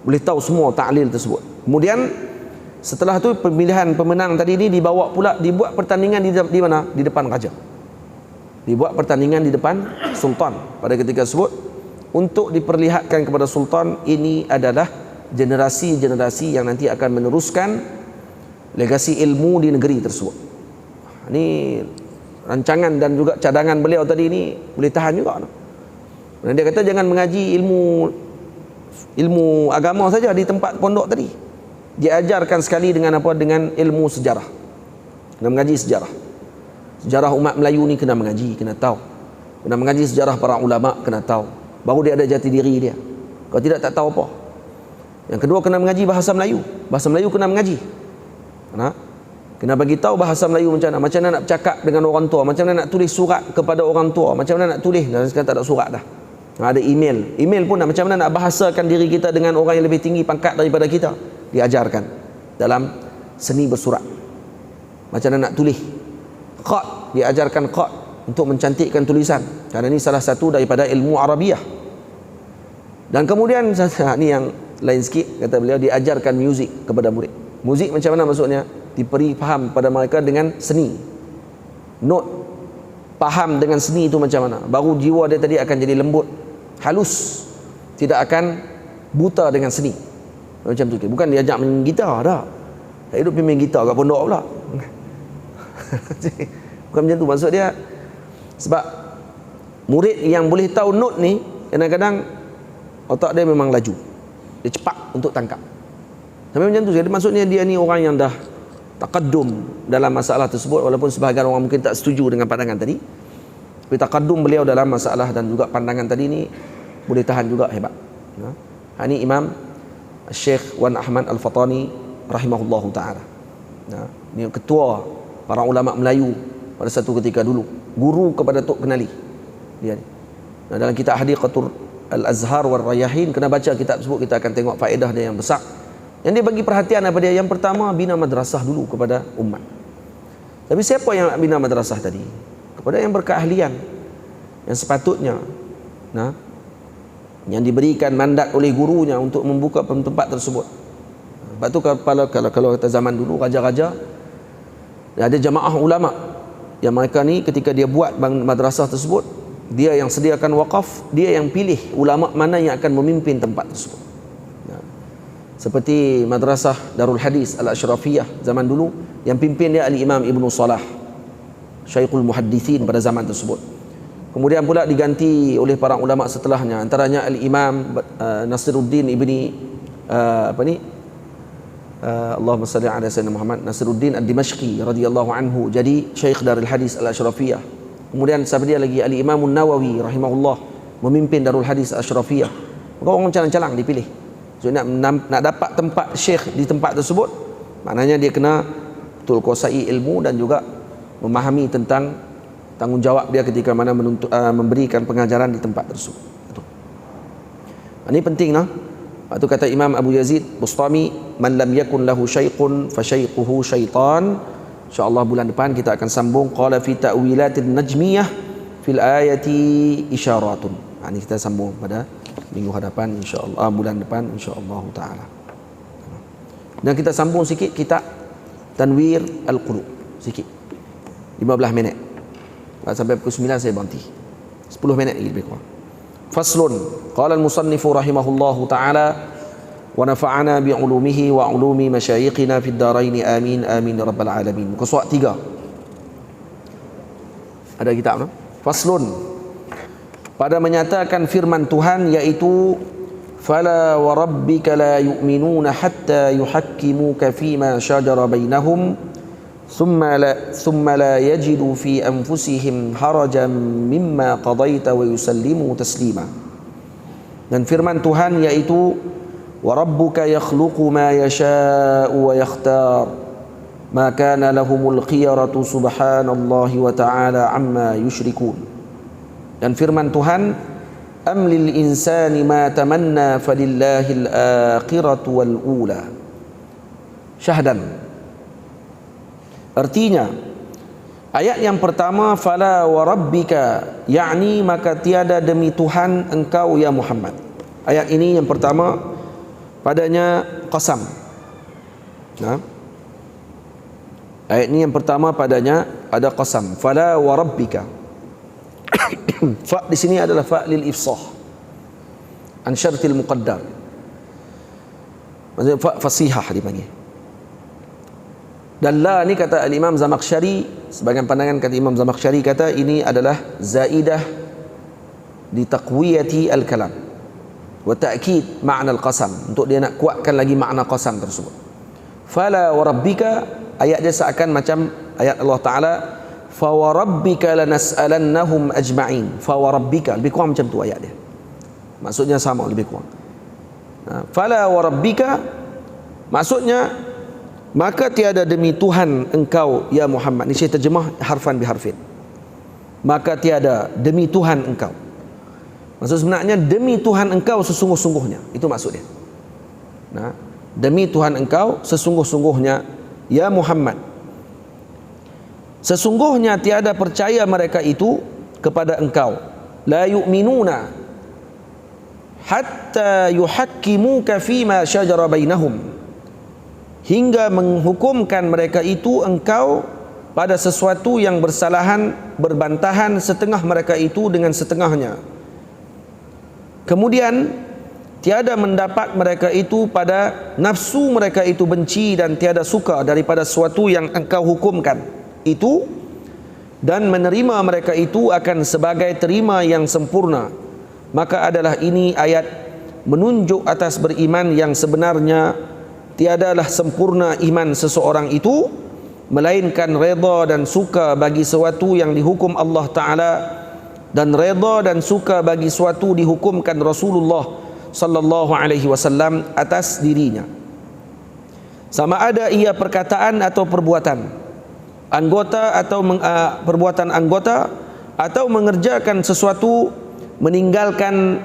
boleh tahu semua taklil tersebut. Kemudian setelah tu pemilihan pemenang tadi ni dibawa pula, dibuat pertandingan di mana? Di depan raja. Dibuat pertandingan di depan sultan pada ketika tersebut untuk diperlihatkan kepada sultan ini adalah generasi-generasi yang nanti akan meneruskan legasi ilmu di negeri tersebut. Ini rancangan dan juga cadangan beliau tadi ni boleh tahan juga. Dan dia kata jangan mengaji ilmu agama saja di tempat pondok tadi. Dia ajarkan sekali dengan apa? Dengan ilmu sejarah. Kena mengaji sejarah. Sejarah umat Melayu ni kena mengaji, kena tahu. Kena mengaji sejarah para ulama, kena tahu. Baru dia ada jati diri dia. Kalau tidak, tak tahu apa. Yang kedua, kena mengaji bahasa Melayu. Bahasa Melayu kena mengaji. Kena bagi tahu bahasa Melayu macam mana. Macam mana nak bercakap dengan orang tua, macam mana nak tulis surat kepada orang tua, macam mana nak tulis. Dan sekarang tak ada surat dah. Ada email. Email pun macam mana nak bahasakan diri kita dengan orang yang lebih tinggi pangkat daripada kita. Diajarkan dalam seni bersurat. Macam mana nak tulis. Qad, diajarkan qad untuk mencantikkan tulisan, kerana ini salah satu daripada ilmu Arabiah. Dan kemudian ni yang lain sikit, kata beliau, diajarkan muzik kepada murid. Muzik macam mana maksudnya? Diberi faham pada mereka dengan seni, not, faham dengan seni itu macam mana, baru jiwa dia tadi akan jadi lembut, halus, tidak akan buta dengan seni. Macam tu. Bukan diajak main gitar dah, tak hidup main gitar kat pondok pula. Bukan macam tu. Maksud dia, sebab murid yang boleh tahu not ni kadang-kadang otak dia memang laju, dia cepat untuk tangkap. Sampai macam tu. Jadi maksudnya dia ni orang yang dah taqaddum dalam masalah tersebut, walaupun sebahagian orang mungkin tak setuju dengan pandangan tadi, tapi taqaddum beliau dalam masalah dan juga pandangan tadi ni boleh tahan juga, hebat. Ini Imam Syekh Wan Ahmad Al-Fatani rahimahullahu ta'ala. Ini ketua para ulama Melayu pada satu ketika dulu, guru kepada Tok Kenali dia ni. Dalam kitab Hadiqatul Al-Azhar wal Rayahin, kena baca kitab tersebut, kita akan tengok faedah dia yang besar. Yang dia bagi perhatian apa dia? Yang pertama, bina madrasah dulu kepada umat. Tapi siapa yang nak bina madrasah tadi? Kepada yang berkeahlian, yang sepatutnya, yang diberikan mandat oleh gurunya untuk membuka tempat tersebut. Sebab tu kalau kata zaman dulu, raja-raja, ada jamaah ulama yang mereka ni ketika dia buat madrasah tersebut, dia yang sediakan wakaf, dia yang pilih ulama mana yang akan memimpin tempat tersebut. Seperti madrasah Darul Hadis Al-Ashrafiyah zaman dulu, yang pimpin dia Al-Imam Ibnu Salah, Syekhul Muhaddithin pada zaman tersebut. Kemudian pula diganti oleh para ulama setelahnya, antaranya Al-Imam Nasiruddin Ibni Allahumma salli ala sayyidina Muhammad, Nasiruddin Ad-Dimashqi radhiyallahu anhu, jadi Syekh Darul Hadis Al-Ashrafiyah. Kemudian siapa dia lagi? Al-Imam An-Nawawi rahimahullah, memimpin Darul Hadis Al-Ashrafiyah. Maka orang calang-calang dipilih. So nak dapat tempat syekh di tempat tersebut, maknanya dia kena betul kuasai ilmu dan juga memahami tentang tanggungjawab dia ketika mana memberikan pengajaran di tempat tersebut. Ini penting lah. Itu kata Imam Abu Yazid Bustami, man lam yakun lahu syaiqun fa syaiquhu syaitan. InsyaAllah bulan depan kita akan sambung. Qala fi ta'wilatin najmiyah fil ayati isyaratun. Ini kita sambung pada minggu hadapan insyaAllah, bulan depan insyaAllah ta'ala. Dan kita sambung sikit kitab Tanwir Al-Qulub sikit, 15 minit sampai pukul 9 saya berhenti, 10 minit lagi lebih kurang. Faslun, qala al-musannifu rahimahullahu ta'ala wa nafa'ana bi'ulumihi wa ulumi masyayikhina fid daraini amin amin ya rabbal alamin. Muka surat 3 ada kitab, no? Faslun, pada menyatakan firman Tuhan, yaitu fala wa rabbika la yu'minuna hatta yuhakkimuka fima shajara bainahum thumma la yajidu fi anfusihim harajan mimma qadaita wa yusallimu taslima. Dan firman Tuhan yaitu wa rabbuka yakhluqu ma yasha'u wa yakhtar ma kana lahumul khiyaratu subhanallahi wa ta'ala amma yusyrikun. Dan firman Tuhan, am lil insani ma tamanna falillahil akhiratu wal ula. Syahdan, artinya ayat yang pertama, fala wa rabbika, yakni maka tiada demi Tuhan engkau ya Muhammad. Ayat ini yang pertama padanya qasam. Nah, ayat ini yang pertama padanya ada qasam, fala wa rabbika. Fa di sini adalah fa lil ifsah an syartil muqaddar, maksudnya fa fasihah dipanggil. Dan la ni kata al-Imam Zamakhsyari, sebagian pandangan kata Imam Zamakhsyari kata ini adalah zaidah di taqwiyati al-kalam wa ta'kid makna al-qasam, untuk dia nak kuatkan lagi makna qasam tersebut. Fala wa rabbika, ayat dia seakan macam ayat Allah Ta'ala, fa wa rabbika lanas'alannahum ajma'in. Fa wa rabbika, lebih kurang macam tu ayat dia, maksudnya sama lebih kurang. Fala wa rabbika maksudnya maka tiada demi Tuhan engkau ya Muhammad. Ini saya terjemah harfan biharfin. Maka tiada demi Tuhan engkau, maksud sebenarnya demi Tuhan engkau sesungguh-sungguhnya, itu maksud dia. Nah, demi Tuhan engkau sesungguh-sungguhnya ya Muhammad, sesungguhnya tiada percaya mereka itu kepada engkau. La yu'minuna hatta yuhakkimuka fima syajara bainahum, hingga menghukumkan mereka itu engkau pada sesuatu yang bersalahan, berbantahan setengah mereka itu dengan setengahnya. Kemudian tiada mendapat mereka itu pada nafsu mereka itu benci dan tiada suka daripada sesuatu yang engkau hukumkan itu, dan menerima mereka itu akan sebagai terima yang sempurna. Maka adalah ini ayat menunjuk atas beriman yang sebenarnya tiadalah sempurna iman seseorang itu melainkan reda dan suka bagi sesuatu yang dihukum Allah Ta'ala, dan reda dan suka bagi sesuatu dihukumkan Rasulullah sallallahu alaihi wasallam atas dirinya, sama ada ia perkataan atau perbuatan anggota atau perbuatan anggota, atau mengerjakan sesuatu, meninggalkan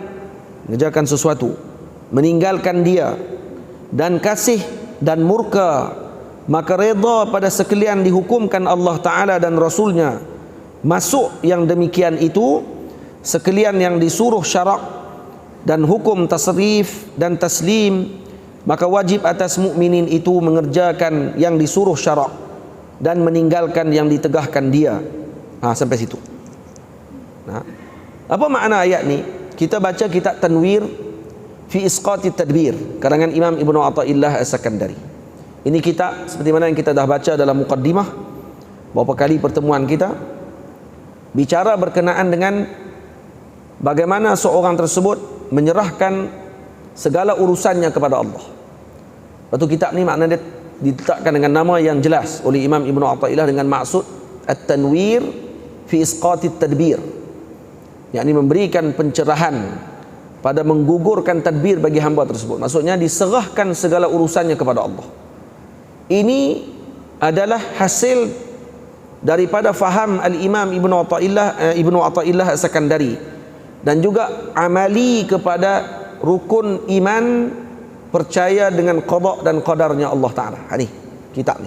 sesuatu, meninggalkan dia, dan kasih dan murka. Maka reda pada sekalian dihukumkan Allah Ta'ala dan Rasulnya, masuk yang demikian itu sekalian yang disuruh syarak dan hukum tasrif dan taslim. Maka wajib atas mukminin itu mengerjakan yang disuruh syarak dan meninggalkan yang ditegahkan dia. Sampai situ. Apa makna ayat ni? Kita baca kitab Tanwir fi Isqati Tadbir karangan Imam Ibnu Athaillah As-Sakandari. Ini kitab seperti mana yang kita dah baca dalam muqaddimah beberapa kali pertemuan kita, bicara berkenaan dengan bagaimana seorang tersebut menyerahkan segala urusannya kepada Allah. Lepas tu kitab ni makna dia diletakkan dengan nama yang jelas oleh Imam Ibnu Athaillah dengan maksud At-Tanwir fi Isqati Tadbir, yakni memberikan pencerahan pada menggugurkan tadbir bagi hamba tersebut. Maksudnya diserahkan segala urusannya kepada Allah. Ini adalah hasil daripada faham al-Imam Ibnu Athaillah As-Sakandari, dan juga amali kepada rukun iman, percaya dengan qada dan qadarnya Allah Ta'ala. Ni kitab ni.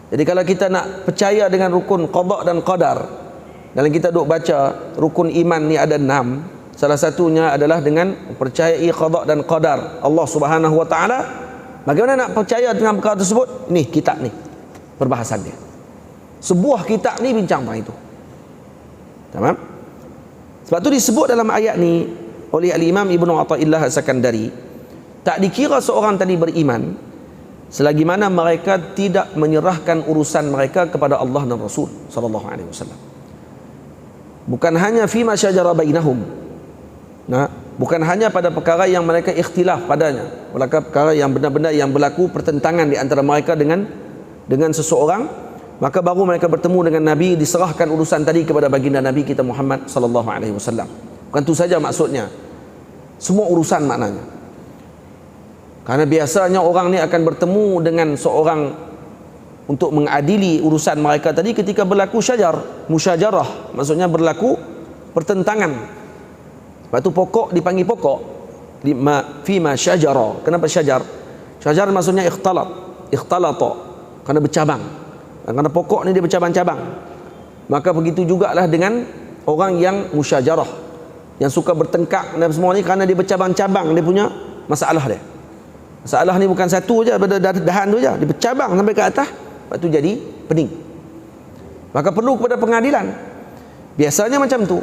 Jadi kalau kita nak percaya dengan rukun qada dan qadar, dalam kita duk baca rukun iman ni ada 6. Salah satunya adalah dengan percayai qada dan qadar Allah Subhanahu wa Ta'ala. Bagaimana nak percaya dengan perkara tersebut? Ni kitab ni perbahasan dia. Sebuah kitab ni bincang tentang itu. Tamam? Sebab tu disebut dalam ayat ni oleh al-Imam Ibnu Athaillah As-Sakandari, tak dikira seorang tadi beriman selagi mana mereka tidak menyerahkan urusan mereka kepada Allah dan Rasul sallallahu alaihi wasallam. Bukan hanya fima syajara bainahum. Bukan hanya pada perkara yang mereka ikhtilaf padanya, perkara yang benar-benar yang berlaku pertentangan di antara mereka dengan seseorang, maka baru mereka bertemu dengan Nabi, diserahkan urusan tadi kepada baginda Nabi kita Muhammad sallallahu alaihi wasallam. Bukan itu saja maksudnya, semua urusan maknanya. Karena biasanya orang ni akan bertemu dengan seorang untuk mengadili urusan mereka tadi ketika berlaku musyajarah, maksudnya berlaku pertentangan. Sebab tu pokok dipanggil pokok, fima syajara. Kenapa syajar? Syajar maksudnya ikhtalata, kerana bercabang. Kerana pokok ni dia bercabang-cabang. Maka begitu jugalah dengan orang yang musyajarah, yang suka bertengkar dan semua ni, kerana dia bercabang-cabang dia punya masalah dia. Masalah ni bukan satu je, pada dahan tu je, dia bercabang sampai ke atas, lepas tu jadi pening. Maka perlu kepada pengadilan. Biasanya macam tu.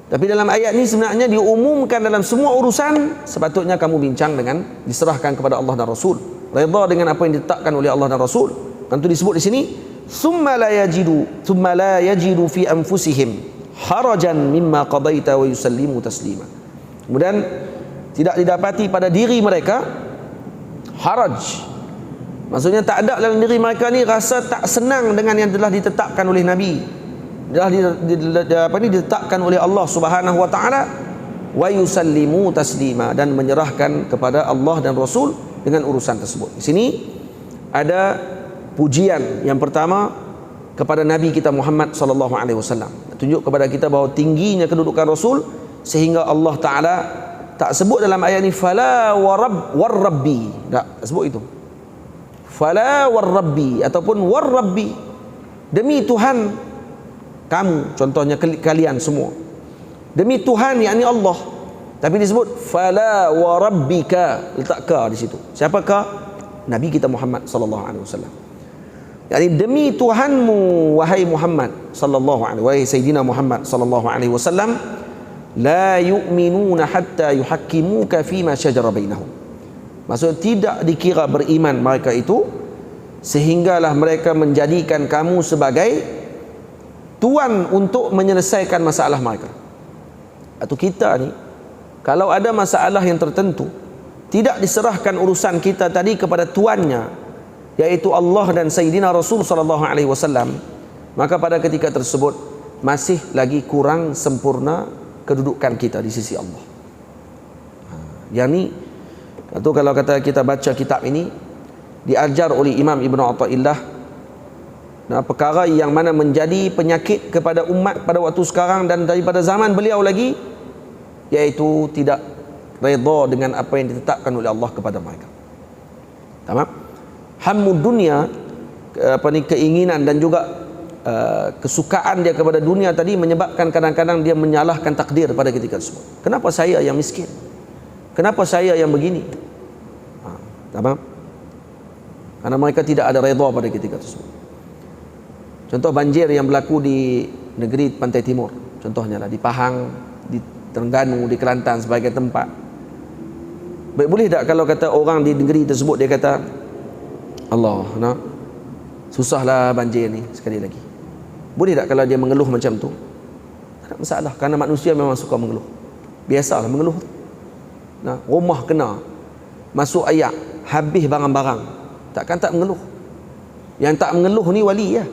Tapi dalam ayat ni sebenarnya diumumkan dalam semua urusan sepatutnya kamu bincang dengan, diserahkan kepada Allah dan Rasul. Redha dengan apa yang ditetapkan oleh Allah dan Rasul. Dan itu disebut di sini, thumma la yajidu fi anfusihim harajan mimma qadaita wa yusallimu taslima. Kemudian tidak didapati pada diri mereka haraj. Maksudnya tak ada dalam diri mereka ni rasa tak senang dengan yang telah ditetapkan oleh Nabi, telah ditetapkan oleh Allah Subhanahu wa taala, wa yusallimu taslima, dan menyerahkan kepada Allah dan Rasul dengan urusan tersebut. Di sini ada pujian yang pertama kepada Nabi kita Muhammad sallallahu alaihi wasallam. Tunjuk kepada kita bahawa tingginya kedudukan Rasul, sehingga Allah taala tak sebut dalam ayat ni fala warabbi, tak sebut itu. Fala warabbi ataupun warabbi, demi Tuhan kamu, contohnya kalian semua, demi Tuhan yakni Allah. Tapi disebut fala warabbika, letak ka di situ. Siapakah? Nabi kita Muhammad sallallahu alaihi wasallam. Yani demi Tuhanmu wahai Muhammad sallallahu alaihi, wahai Sayyidina Muhammad sallallahu alaihi wasallam, la yu'minuna hatta yuhakkimuka fima syajara bainahum. Maksud tidak dikira beriman mereka itu sehinggalah mereka menjadikan kamu sebagai tuan untuk menyelesaikan masalah mereka. Atau kita ni kalau ada masalah yang tertentu, tidak diserahkan urusan kita tadi kepada tuannya, yaitu Allah dan Sayyidina Rasul sallallahu alaihi wasallam, maka pada ketika tersebut masih lagi kurang sempurna kedudukan kita di sisi Allah. Yang ni itu kalau kata kita baca kitab ini, diajar oleh Imam Ibn Athaillah, perkara yang mana menjadi penyakit kepada umat pada waktu sekarang dan daripada zaman beliau lagi, iaitu tidak redha dengan apa yang ditetapkan oleh Allah kepada mereka. Tamam? Hammud dunia, keinginan dan juga kesukaan dia kepada dunia tadi menyebabkan kadang-kadang dia menyalahkan takdir pada ketika tersebut. Kenapa saya yang miskin? Kenapa saya yang begini? Tamam? Karena mereka tidak ada redha pada ketika tersebut. Contoh banjir yang berlaku di negeri pantai timur, contohnya lah di Pahang, di Terengganu, di Kelantan sebagai tempat. Baik, boleh tak kalau kata orang di negeri tersebut dia kata, Allah, nak susahlah banjir ni sekali lagi. Boleh tak kalau dia mengeluh macam tu? Tak ada masalah, kerana manusia memang suka mengeluh. Biasalah mengeluh. Nah, rumah kena, masuk ayak, habis barang-barang, takkan tak mengeluh. Yang tak mengeluh ni wali ya.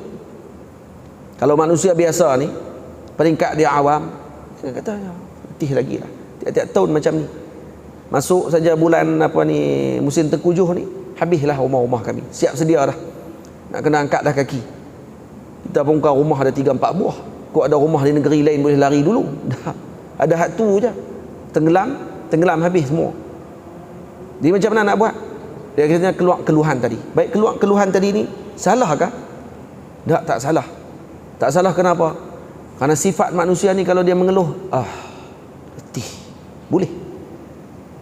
Kalau manusia biasa ni, peringkat dia awam, dia kata ya, letih lagi lah. Tiap-tiap tahun macam ni. Masuk saja bulan musim tengkujuh ni, habislah rumah-rumah kami. Siap sedia dah. Nak kena angkat dah kaki. Kita pun bukan rumah ada 3-4 buah. Kok ada rumah di negeri lain boleh lari dulu. Dah. Ada hak tu je. Tenggelam habis semua. Jadi macam mana nak buat? Dia kata keluar keluhan tadi. Baik, keluar keluhan tadi ni salah kah? Tak salah. Tak salah kenapa? Karena sifat manusia ni kalau dia mengeluh, letih. Boleh.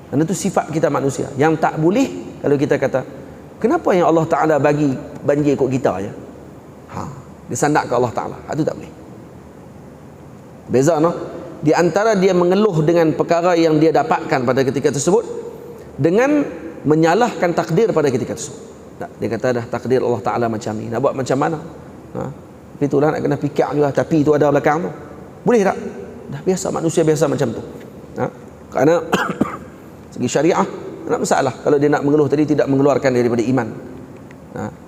Karena itu sifat kita manusia. Yang tak boleh kalau kita kata, kenapa yang Allah Ta'ala bagi banjir kot kita je? Dia sandak ke Allah Ta'ala. Itu tak boleh. Beza no? Di antara dia mengeluh dengan perkara yang dia dapatkan pada ketika tersebut, dengan menyalahkan takdir pada ketika tersebut. Dia kata dah takdir Allah Ta'ala macam ni, nak buat macam mana? Tapi itulah nak kena fikir juga, tapi itu ada belakang tu. Boleh tak? Dah biasa, manusia biasa macam tu. Kerana segi syariah tak masalah kalau dia nak mengeluh tadi tidak mengeluarkan daripada iman.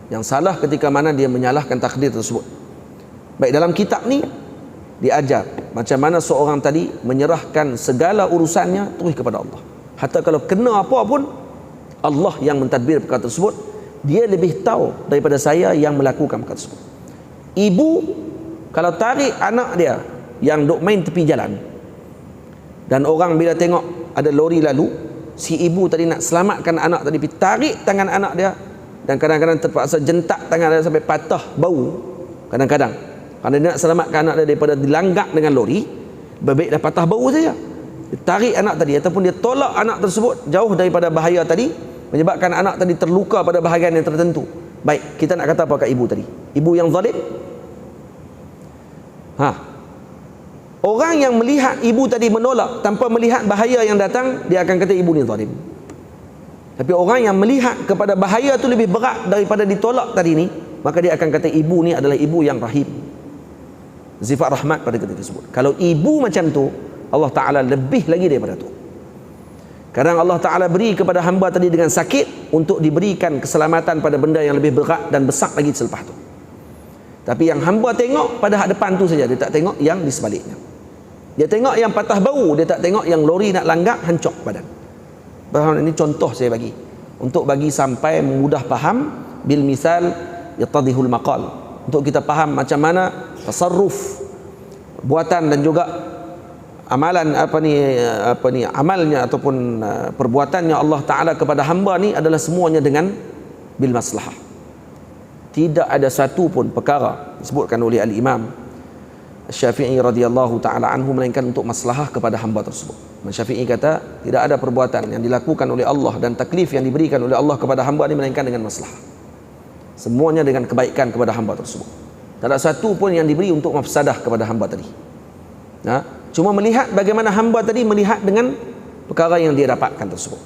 Yang salah ketika mana dia menyalahkan takdir tersebut. Baik, dalam kitab ni diajar macam mana seorang tadi menyerahkan segala urusannya terus kepada Allah. Hatta kalau kena apa pun, Allah yang mentadbir perkara tersebut, dia lebih tahu daripada saya yang melakukan perkara tersebut. Ibu kalau tarik anak dia yang duk main tepi jalan, dan orang bila tengok ada lori lalu, si ibu tadi nak selamatkan anak tadi, pergi tarik tangan anak dia, dan kadang-kadang terpaksa jentak tangan dia sampai patah bau. Kadang-kadang kerana dia nak selamatkan anak dia daripada dilanggak dengan lori, berbaik dah patah bau saja, dia tarik anak tadi, ataupun dia tolak anak tersebut jauh daripada bahaya tadi, menyebabkan anak tadi terluka pada bahagian yang tertentu. Baik, kita nak kata apa kat ibu tadi? Ibu yang zalim? Orang yang melihat ibu tadi menolak tanpa melihat bahaya yang datang, dia akan kata ibu ni zalim. Tapi orang yang melihat kepada bahaya tu lebih berat daripada ditolak tadi ni, maka dia akan kata ibu ni adalah ibu yang rahim, sifat rahmat pada ketika tersebut. Kalau ibu macam tu, Allah Ta'ala lebih lagi daripada tu. Kadang Allah Ta'ala beri kepada hamba tadi dengan sakit untuk diberikan keselamatan pada benda yang lebih berat dan besar lagi selepas tu. Tapi yang hamba tengok pada hak depan tu saja, dia tak tengok yang di sebaliknya. Dia tengok yang patah bau, dia tak tengok yang lori nak langgak hancur badan. Bahan ini contoh saya bagi untuk bagi sampai mudah faham, bil misal yattadihul maqal, untuk kita faham macam mana tasarruf buatan dan juga amalan amalnya ataupun perbuatannya Allah Ta'ala kepada hamba ni adalah semuanya dengan bil maslahah. Tidak ada satu pun perkara disebutkan oleh Al-Imam Syafi'i radhiyallahu ta'ala anhu melainkan untuk maslahah kepada hamba tersebut. Syafi'i kata tidak ada perbuatan yang dilakukan oleh Allah dan taklif yang diberikan oleh Allah kepada hamba ni melainkan dengan maslahah. Semuanya dengan kebaikan kepada hamba tersebut. Tak ada satu pun yang diberi untuk mafsadah kepada hamba tadi. Cuma melihat bagaimana hamba tadi melihat dengan perkara yang dia dapatkan tersebut.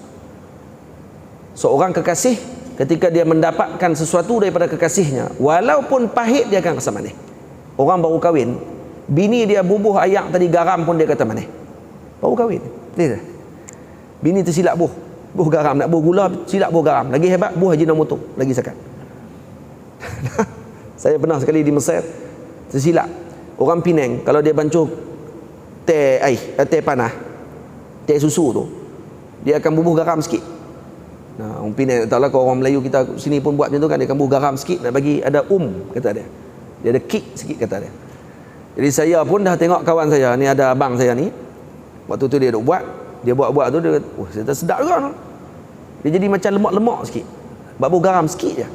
Seorang kekasih ketika dia mendapatkan sesuatu daripada kekasihnya, walaupun pahit dia akan rasa manis. Orang baru kahwin, bini dia bubuh ayak tadi garam pun dia kata manis. Baru kahwin, bini tersilap buh garam, nak buh gula silap buh garam, lagi hebat buh Ajinomoto, lagi sekat. Saya pernah sekali di Mesir tersilap. Orang Penang kalau dia bancuh teh panah, teh susu tu, dia akan bubuh garam sikit. Orang Penang tak tahu lah, kalau orang Melayu kita sini pun buat macam tu kan, dia akan bubuh garam sikit, nak bagi ada kata dia ada kick sikit kata dia. Jadi saya pun dah tengok kawan saya ni, ada abang saya ni, waktu tu dia duk buat, dia buat tu dia kata, saya tak sedap juga. Dia jadi macam lemak-lemak sikit, bubuh garam sikit je,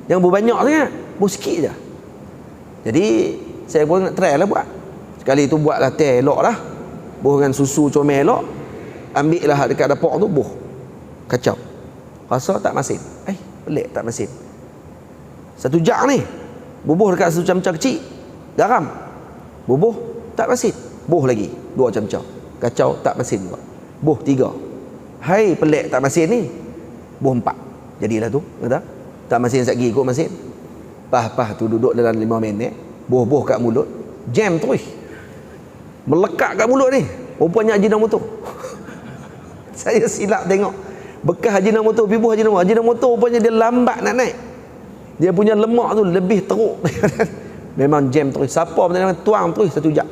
jangan bubuh banyak sangat, bubuh sikit je. Jadi saya pun nak try lah buat. Sekali tu buatlah teh elok lah, buh dengan susu comel elok, ambil lah dekat dapur tu, buh kacau, rasa tak masin. Pelik tak masin. Satu jak ni bubuh dekat satu camca kecil garam, bubuh tak masin, buh lagi 2 camca, kacau tak masin juga, buh 3, hai pelik tak masin ni, buh 4, jadilah tu kata tak masin satgi ikut masin. Pah tu duduk dalam 5 minit, buh kat mulut, jam terus melekat kat mulut ni, rupanya Ajinomoto. Saya silap tengok bekas Ajinomoto, pibuh Ajinomoto rupanya dia lambat nak naik, dia punya lemak tu lebih teruk. Memang jam terus. Siapa pun tak nak tuang terus satu jak.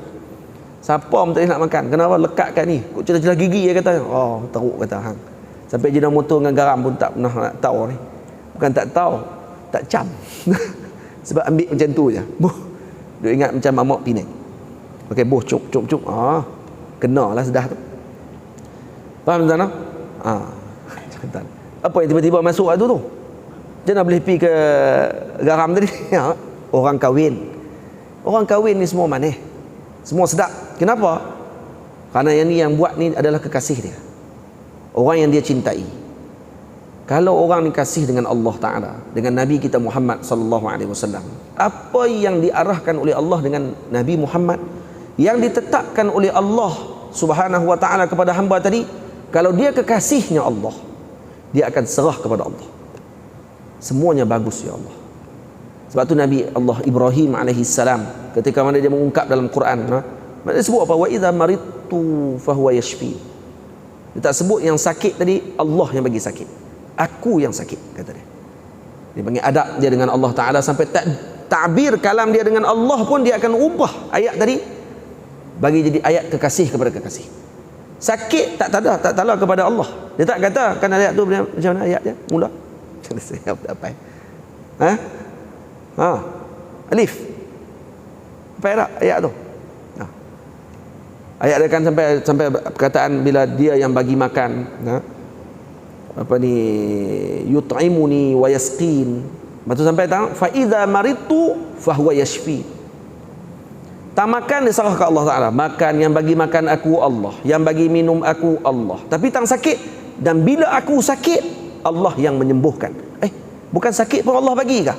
Siapa pun tak nak makan. Kenapa lekat kat ni? Kok celah-celah gigi dia kata. Oh, teruk kata hang. Sampai Ajinomoto dengan garam pun tak pernah nak tahu ni. Bukan tak tahu, tak cam. Sebab ambil macam tu je. Buh. Dia ingat macam mamak Penang. Okey, buh cuk. Kenalah sedah tu. Faham tak? Apa yang tiba-tiba masuk kat tu? Jangan boleh pergi ke garam tadi. Orang kahwin ni semua manis, semua sedap. Kenapa? Kerana yang buat ni adalah kekasih dia, orang yang dia cintai. Kalau orang ni kasih dengan Allah Ta'ala, dengan Nabi kita Muhammad sallallahu alaihi wasallam, apa yang diarahkan oleh Allah dengan Nabi Muhammad, yang ditetapkan oleh Allah Subhanahu wa Ta'ala kepada hamba tadi, kalau dia kekasihnya Allah, dia akan serah kepada Allah. Semuanya bagus ya Allah. Sebab tu Nabi Allah Ibrahim alaihi salam ketika mana dia mengungkap dalam Quran, mana dia sebut apa? Wa idza maridtu fahuwa yashfi. Dia tak sebut yang sakit tadi Allah yang bagi sakit, aku yang sakit kata dia. Dia panggil adab dia dengan Allah Ta'ala sampai takbir kalam dia dengan Allah pun dia akan ubah ayat tadi bagi jadi ayat kekasih kepada kekasih. Sakit tak tala kepada Allah. Dia tak kata kan ayat tu macam mana ayat dia mula. Saya apa? Alif. Apa ayat tu? Ayat dia kan sampai perkataan bila dia yang bagi makan, apa ni, yut'imuni wa yasqin. Lepas tu sampai tahu fa idza maridtu fa huwa yashfi. Tak makan dia serah ke Allah Taala. Makan, yang bagi makan aku Allah, yang bagi minum aku Allah. Tapi tak sakit, dan bila aku sakit Allah yang menyembuhkan. Bukan sakit pun Allah bagi kah?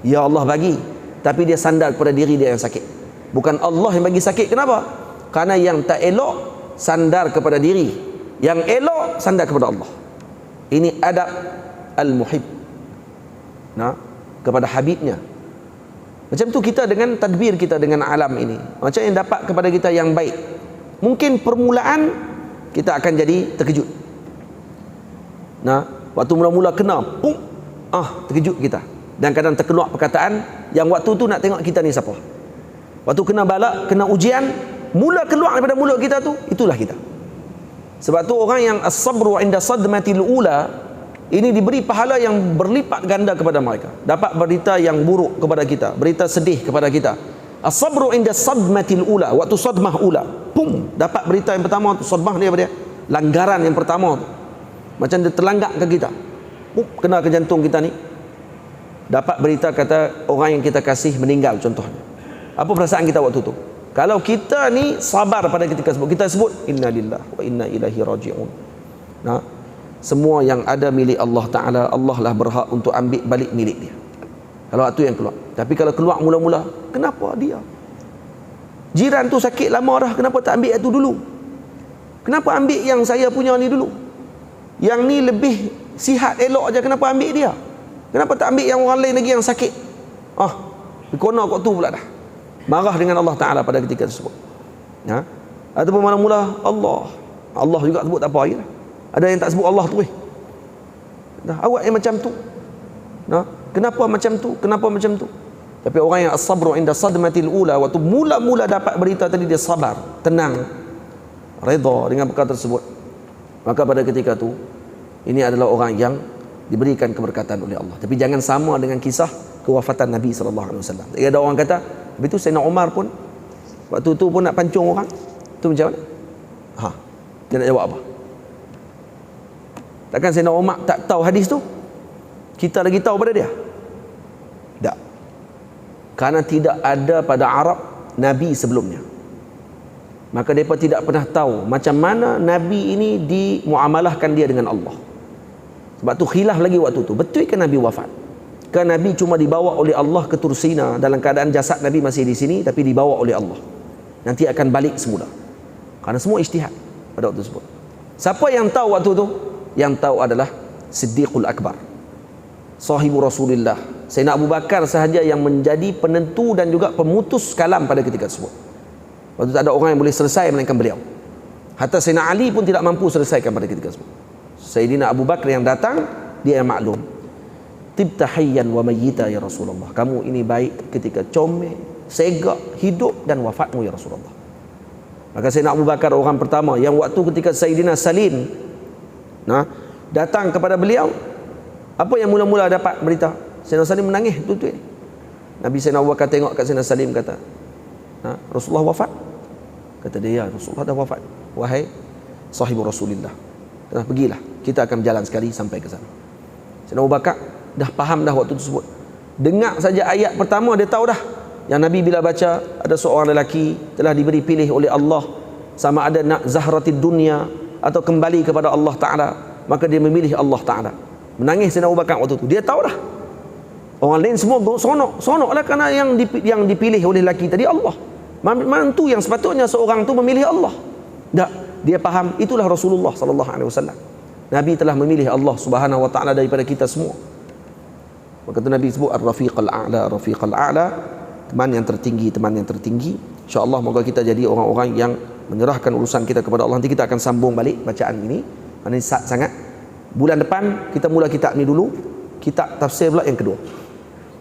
Ya Allah bagi, tapi dia sandar kepada diri dia yang sakit. Bukan Allah yang bagi sakit. Kenapa? Karena yang tak elok sandar kepada diri, yang elok sandar kepada Allah. Ini adab al-muhib kepada habibnya. Macam tu kita dengan tadbir kita dengan alam ini, macam yang dapat kepada kita yang baik. Mungkin permulaan kita akan jadi terkejut. Waktu mula-mula kena terkejut kita, dan kadang terkeluar perkataan yang waktu tu nak tengok kita ni siapa. Waktu kena balak, kena ujian, mula keluar daripada mulut kita tu, itulah kita. Sebab tu orang yang as-sabru inda sadmatil ula ini diberi pahala yang berlipat ganda kepada mereka. Dapat berita yang buruk kepada kita, berita sedih kepada kita. As-sabru inda sadmatil ula, waktu sadmah ula, dapat berita yang pertama tu, sadmah dia apa dia? Langgaran yang pertama tu. Macam dia terlanggak ke kita, kena ke jantung kita ni. Dapat berita kata orang yang kita kasih meninggal contohnya. Apa perasaan kita waktu tu? Kalau kita ni sabar pada ketika sebut, kita sebut inna lillahi wa inna ilaihi raji'un. Semua yang ada milik Allah Ta'ala, Allah lah berhak untuk ambil balik milik dia. Kalau waktu yang keluar. Tapi kalau keluar mula-mula, kenapa dia? Jiran tu sakit lama dah, kenapa tak ambil itu dulu? Kenapa ambil yang saya punya ni dulu? Yang ni lebih sihat elok aja, kenapa ambil dia? Kenapa tak ambil yang orang lain lagi yang sakit? Kona kok tu pula dah. Marah dengan Allah Ta'ala pada ketika tersebut. Ataupun mula-mula Allah juga sebut tak apa lagi lah. Ada yang tak sebut Allah tu awak yang macam tu. Kenapa macam tu? Kenapa macam tu? Tapi orang yang as-sabru inda sadmatil ula, waktu mula-mula dapat berita tadi, dia sabar, tenang, redha dengan perkara tersebut. Maka pada ketika tu, ini adalah orang yang diberikan keberkatan oleh Allah. Tapi jangan sama dengan kisah kewafatan Nabi SAW. Ada orang kata, begitu Sayyidina Umar pun waktu tu pun nak pancung orang. Tu macam mana? Dia nak jawab apa? Takkan Sayyidina Umar tak tahu hadis tu? Kita lagi tahu pada dia? Tak. Karena tidak ada pada Arab Nabi sebelumnya. Maka mereka tidak pernah tahu macam mana Nabi ini dimuamalahkan dia dengan Allah. Sebab tu khilaf lagi waktu tu. Betul ke Nabi wafat? Kan Nabi cuma dibawa oleh Allah ke Tursina dalam keadaan jasad Nabi masih di sini, tapi dibawa oleh Allah. Nanti akan balik semula. Karena semua ijtihad pada waktu tersebut. Siapa yang tahu waktu tu? Yang tahu adalah Siddiqul Akbar, sahibu Rasulullah. Sayyidina Abu Bakar sahaja yang menjadi penentu dan juga pemutus kalam pada ketika tersebut. Waktu tak ada orang yang boleh selesai melainkan beliau. Hatta Sayyidina Ali pun tidak mampu selesaikan pada ketika tersebut. Sayyidina Abu Bakar yang datang, dia yang maklum. Tibta hayyan wa mayyita ya Rasulullah. Kamu ini baik ketika comel, segak, hidup dan wafatmu ya Rasulullah. Maka Sayyidina Abu Bakar orang pertama yang waktu ketika Sayyidina Salim datang kepada beliau, apa yang mula-mula dapat berita? Sayyidina Salim menangis betul-betul. Nabi Sayyidina Abu Bakar tengok kat Sayyidina Salim, kata, Rasulullah wafat? Kata dia, ya Rasulullah dah wafat. Wahai sahibu Rasulullah, pergilah, kita akan berjalan sekali sampai ke sana. Sayyidina Abu Bakar dah faham dah waktu tersebut. Dengar saja ayat pertama, dia tahu dah yang Nabi bila baca ada seorang lelaki telah diberi pilih oleh Allah, sama ada nak zahratid dunia atau kembali kepada Allah Ta'ala, maka dia memilih Allah Ta'ala. Menangis Sayyidina Abu Bakar waktu tu. Dia tahu dah. Orang lain semua sonok lah, kerana yang dipilih oleh lelaki tadi Allah. Mantu yang sepatutnya seorang tu memilih Allah. Tak, dia faham itulah Rasulullah SAW. Nabi telah memilih Allah Subhanahu Wa Ta'ala daripada kita semua. Maka tu Nabi sebut Ar-Rafiqal A'la, Rafiqal A'la, teman yang tertinggi, teman yang tertinggi. InsyaAllah moga kita jadi orang-orang yang menyerahkan urusan kita kepada Allah. Nanti kita akan sambung balik bacaan ini. Ini sangat. Bulan depan kita mula kitab ni dulu, kitab tafsir pula yang kedua.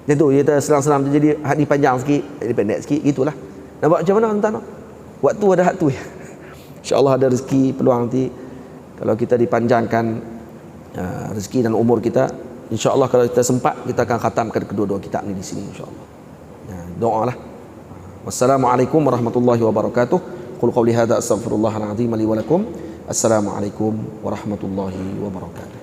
Macam tu kita selang-selang jadi hadis panjang sikit, hadis pendek sikit, gitulah. Nak buat macam mana tuan-tuan? Waktu ada hak tu ya. InsyaAllah ada rezeki, peluang nanti kalau kita dipanjangkan rezeki dan umur kita, insya-Allah kalau kita sempat kita akan khatamkan kedua-dua kitab ni di sini insya-Allah. Ya, doalah. Wassalamualaikum warahmatullahi wabarakatuh. Qul qawli hadza astaghfirullahal azim li wa lakum. Assalamualaikum warahmatullahi wabarakatuh.